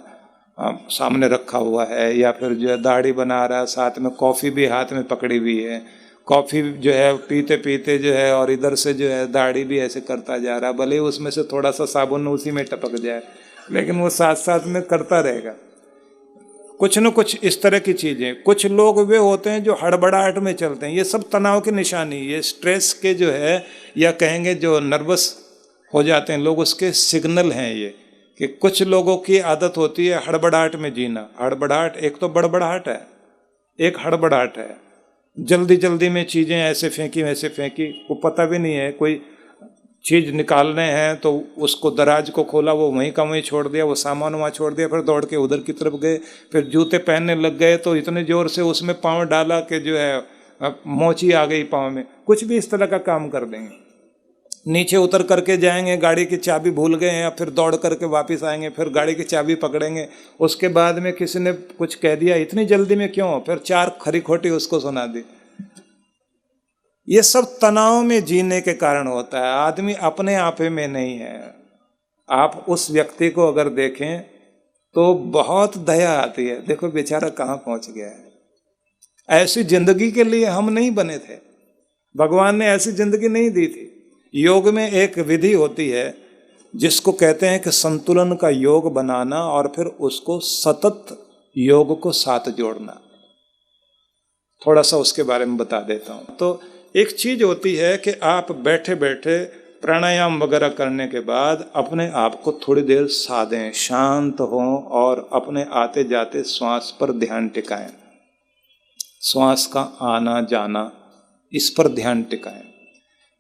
सामने रखा हुआ है, या फिर जो है दाढ़ी बना रहा है, साथ में कॉफ़ी भी हाथ में पकड़ी हुई है, कॉफ़ी जो है पीते पीते जो है और इधर से जो है दाढ़ी भी ऐसे करता जा रहा है, भले ही उसमें से थोड़ा सा साबुन उसी में टपक जाए, लेकिन वो साथ साथ में करता रहेगा कुछ न कुछ इस तरह की चीज़ें। कुछ लोग वे होते हैं जो हड़बड़ाहट में चलते हैं, ये सब तनाव की निशानी, ये स्ट्रेस के जो है, या कहेंगे जो नर्वस हो जाते हैं लोग, उसके सिग्नल हैं ये, कि कुछ लोगों की आदत होती है हड़बड़ाहट में जीना। हड़बड़ाहट, एक तो बड़बड़ाहट है, एक हड़बड़ाहट है, जल्दी जल्दी में चीज़ें ऐसे फेंकी वैसे फेंकी, वो पता भी नहीं है, कोई चीज़ निकालने हैं तो उसको दराज को खोला, वो वहीं का वहीं छोड़ दिया, वो सामान वहाँ छोड़ दिया, फिर दौड़ के उधर की तरफ गए, फिर जूते पहनने लग गए तो इतने ज़ोर से उसमें पाँव डाला कि जो है मोची आ गई पाँव में, कुछ भी इस तरह का काम कर देंगे। नीचे उतर करके जाएंगे, गाड़ी की चाबी भूल गए हैं, फिर दौड़ करके वापस आएंगे, फिर गाड़ी की चाबी पकड़ेंगे, उसके बाद में किसी ने कुछ कह दिया, इतनी जल्दी में क्यों, फिर 4 खरी खोटी उसको सुना दी। ये सब तनाव में जीने के कारण होता है, आदमी अपने आप में नहीं है। आप उस व्यक्ति को अगर देखें तो बहुत दया आती है, देखो बेचारा कहाँ पहुंच गया है। ऐसी जिंदगी के लिए हम नहीं बने थे, भगवान ने ऐसी जिंदगी नहीं दी थी। योग में एक विधि होती है जिसको कहते हैं कि संतुलन का योग बनाना, और फिर उसको सतत योग को साथ जोड़ना। थोड़ा सा उसके बारे में बता देता हूँ। तो एक चीज होती है कि आप बैठे बैठे प्राणायाम वगैरह करने के बाद अपने आप को थोड़ी देर साधें, शांत हों, और अपने आते जाते श्वास पर ध्यान टिकाएं। श्वास का आना जाना, इस पर ध्यान टिकाएं।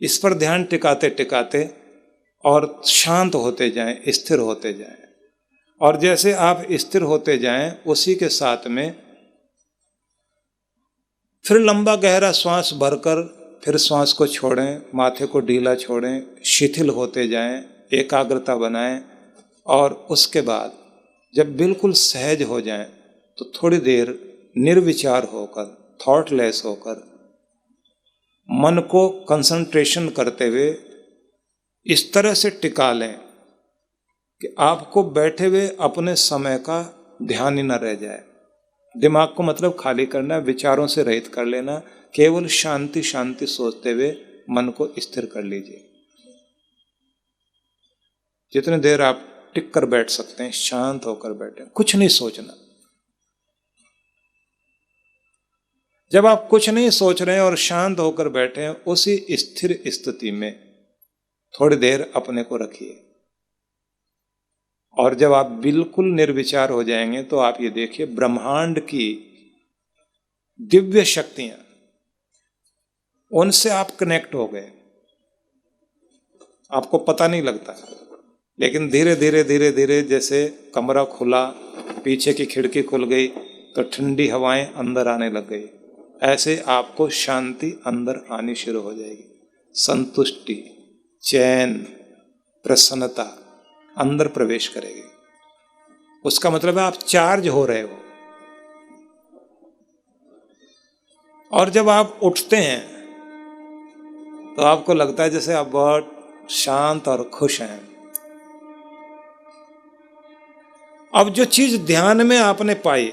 इस पर ध्यान टिकाते टिकाते और शांत होते जाएं, स्थिर होते जाएं। और जैसे आप स्थिर होते जाएं, उसी के साथ में फिर लंबा गहरा श्वास भरकर फिर श्वास को छोड़ें, माथे को ढीला छोड़ें, शिथिल होते जाएं, एकाग्रता बनाएं। और उसके बाद जब बिल्कुल सहज हो जाएं तो थोड़ी देर निर्विचार होकर, थॉटलेस होकर, मन को कंसंट्रेशन करते हुए इस तरह से टिका लें कि आपको बैठे हुए अपने समय का ध्यान ही न रह जाए। दिमाग को मतलब खाली करना, विचारों से रहित कर लेना, केवल शांति शांति सोचते हुए मन को स्थिर कर लीजिए। जितनी देर आप टिक कर बैठ सकते हैं, शांत होकर बैठे, कुछ नहीं सोचना। जब आप कुछ नहीं सोच रहे हैं और शांत होकर बैठे हैं, उसी स्थिर स्थिति में थोड़ी देर अपने को रखिए। और जब आप बिल्कुल निर्विचार हो जाएंगे तो आप ये देखिए, ब्रह्मांड की दिव्य शक्तियां, उनसे आप कनेक्ट हो गए, आपको पता नहीं लगता। लेकिन धीरे धीरे धीरे धीरे जैसे कमरा खुला, पीछे की खिड़की खुल गई तो ठंडी हवाएं अंदर आने लग गई, ऐसे आपको शांति अंदर आनी शुरू हो जाएगी। संतुष्टि, चैन, प्रसन्नता अंदर प्रवेश करेगी। उसका मतलब है आप चार्ज हो रहे हो। और जब आप उठते हैं तो आपको लगता है जैसे आप बहुत शांत और खुश हैं। अब जो चीज ध्यान में आपने पाई,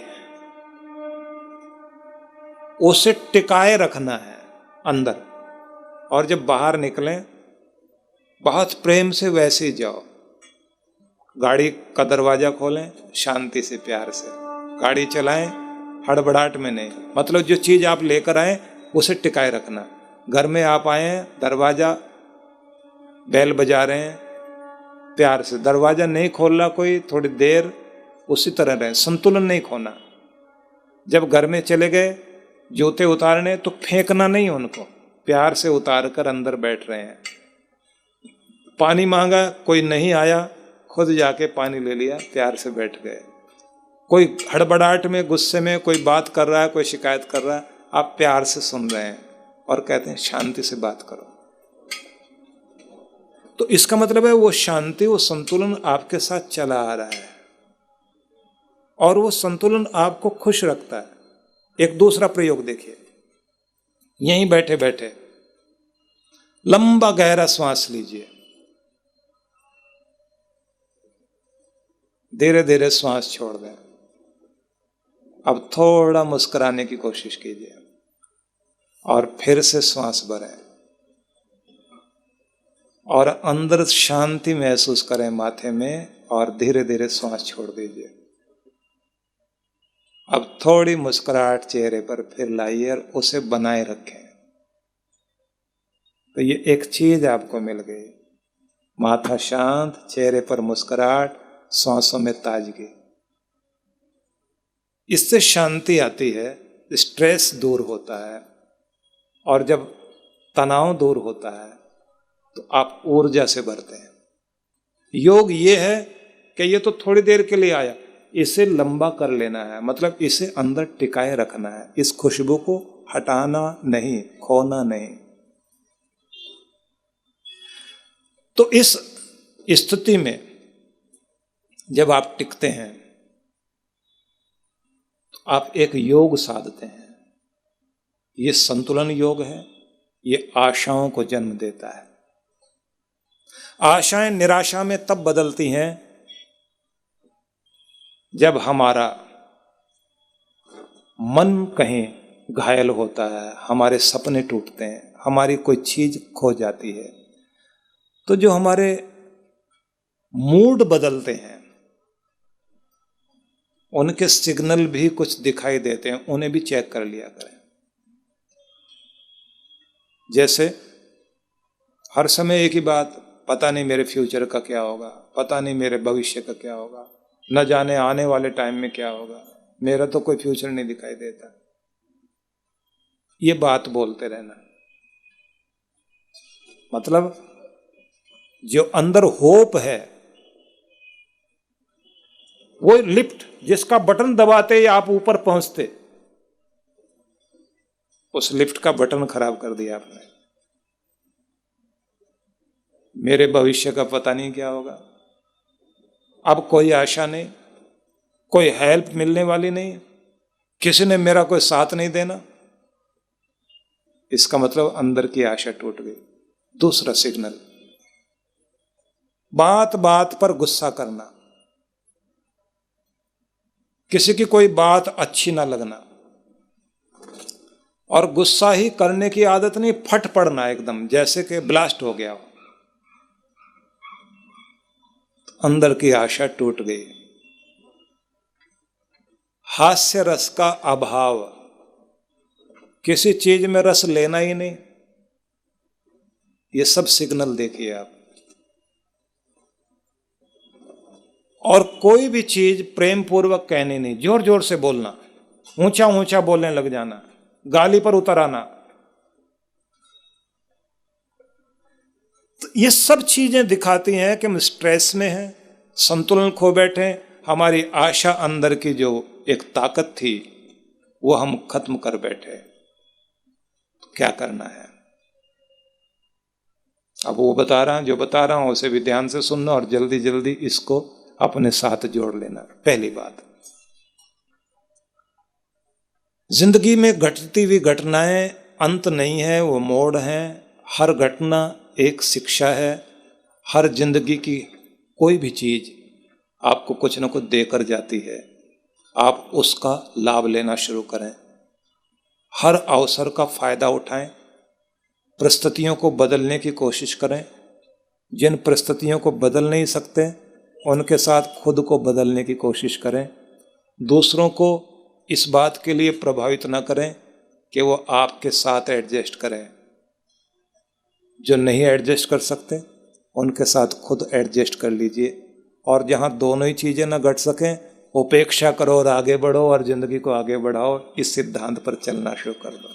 उसे टिकाए रखना है अंदर, और जब बाहर निकलें बहुत प्रेम से वैसे ही जाओ। गाड़ी का दरवाजा खोलें, शांति से, प्यार से गाड़ी चलाएं, हड़बड़ाहट में नहीं। मतलब जो चीज आप लेकर आए उसे टिकाए रखना। घर में आप आए हैं, दरवाजा बेल बजा रहे हैं, प्यार से दरवाजा नहीं खोलना कोई, थोड़ी देर उसी तरह रहे, संतुलन नहीं खोना। जब घर में चले गए, जूते उतारने तो फेंकना नहीं, उनको प्यार से उतार कर अंदर बैठ रहे हैं। पानी मांगा, कोई नहीं आया, खुद जाके पानी ले लिया, प्यार से बैठ गए। कोई हड़बड़ाहट में, गुस्से में कोई बात कर रहा है, कोई शिकायत कर रहा है, आप प्यार से सुन रहे हैं और कहते हैं शांति से बात करो। तो इसका मतलब है वो शांति, वो संतुलन आपके साथ चला आ रहा है, और वो संतुलन आपको खुश रखता है। एक दूसरा प्रयोग देखिए, यहीं बैठे बैठे लंबा गहरा श्वास लीजिए, धीरे धीरे श्वास छोड़ दें। अब थोड़ा मुस्कुराने की कोशिश कीजिए और फिर से श्वास भरें और अंदर शांति महसूस करें माथे में और धीरे धीरे श्वास छोड़ दीजिए। अब थोड़ी मुस्कुराहट चेहरे पर फिर लाइए और उसे बनाए रखें। तो ये एक चीज आपको मिल गई, माथा शांत, चेहरे पर मुस्कुराहट, सांसों में ताजगी। इससे शांति आती है, स्ट्रेस दूर होता है और जब तनाव दूर होता है तो आप ऊर्जा से भरते हैं। योग ये है कि ये तो थोड़ी देर के लिए आया, इसे लंबा कर लेना है, मतलब इसे अंदर टिकाए रखना है, इस खुशबू को हटाना नहीं, खोना नहीं। तो इस स्थिति में जब आप टिकते हैं तो आप एक योग साधते हैं। ये संतुलन योग है, ये आशाओं को जन्म देता है। आशाएं निराशा में तब बदलती हैं जब हमारा मन कहीं घायल होता है, हमारे सपने टूटते हैं, हमारी कोई चीज खो जाती है। तो जो हमारे मूड बदलते हैं उनके सिग्नल भी कुछ दिखाई देते हैं, उन्हें भी चेक कर लिया करें। जैसे हर समय एक ही बात, पता नहीं मेरे फ्यूचर का क्या होगा, पता नहीं मेरे भविष्य का क्या होगा, न जाने आने वाले टाइम में क्या होगा, मेरा तो कोई फ्यूचर नहीं दिखाई देता, ये बात बोलते रहना। मतलब जो अंदर होप है, वो लिफ्ट जिसका बटन दबाते ही आप ऊपर पहुंचते, उस लिफ्ट का बटन खराब कर दिया आपने। मेरे भविष्य का पता नहीं क्या होगा, अब कोई आशा नहीं, कोई हेल्प मिलने वाली नहीं, किसी ने मेरा कोई साथ नहीं देना, इसका मतलब अंदर की आशा टूट गई। दूसरा सिग्नल, बात बात पर गुस्सा करना, किसी की कोई बात अच्छी ना लगना, और गुस्सा ही करने की आदत नहीं, फट पड़ना एकदम, जैसे कि ब्लास्ट हो गया हो, अंदर की आशा टूट गई। हास्य रस का अभाव, किसी चीज में रस लेना ही नहीं, ये सब सिग्नल देखिए आप। और कोई भी चीज प्रेम पूर्वक कहनी नहीं, जोर जोर से बोलना, ऊंचा ऊंचा बोलने लग जाना, गाली पर उतर आना, तो ये सब चीजें दिखाती हैं कि हम स्ट्रेस में हैं, संतुलन खो बैठे, हमारी आशा अंदर की जो एक ताकत थी वो हम खत्म कर बैठे। तो क्या करना है, अब वो बता रहा, जो बता रहा हूं उसे भी ध्यान से सुनना और जल्दी जल्दी इसको अपने साथ जोड़ लेना। पहली बात, जिंदगी में घटती हुई घटनाएं अंत नहीं है, वो मोड़ है। हर घटना एक शिक्षा है। हर जिंदगी की कोई भी चीज आपको कुछ न कुछ देकर जाती है, आप उसका लाभ लेना शुरू करें। हर अवसर का फायदा उठाएं, परिस्थितियों को बदलने की कोशिश करें। जिन परिस्थितियों को बदल नहीं सकते उनके साथ खुद को बदलने की कोशिश करें। दूसरों को इस बात के लिए प्रभावित न करें कि वो आपके साथ एडजस्ट करें। जो नहीं एडजस्ट कर सकते उनके साथ खुद एडजस्ट कर लीजिए। और जहाँ दोनों ही चीज़ें न घट सकें, उपेक्षा करो और आगे बढ़ो और ज़िंदगी को आगे बढ़ाओ। इस सिद्धांत पर चलना शुरू कर दो।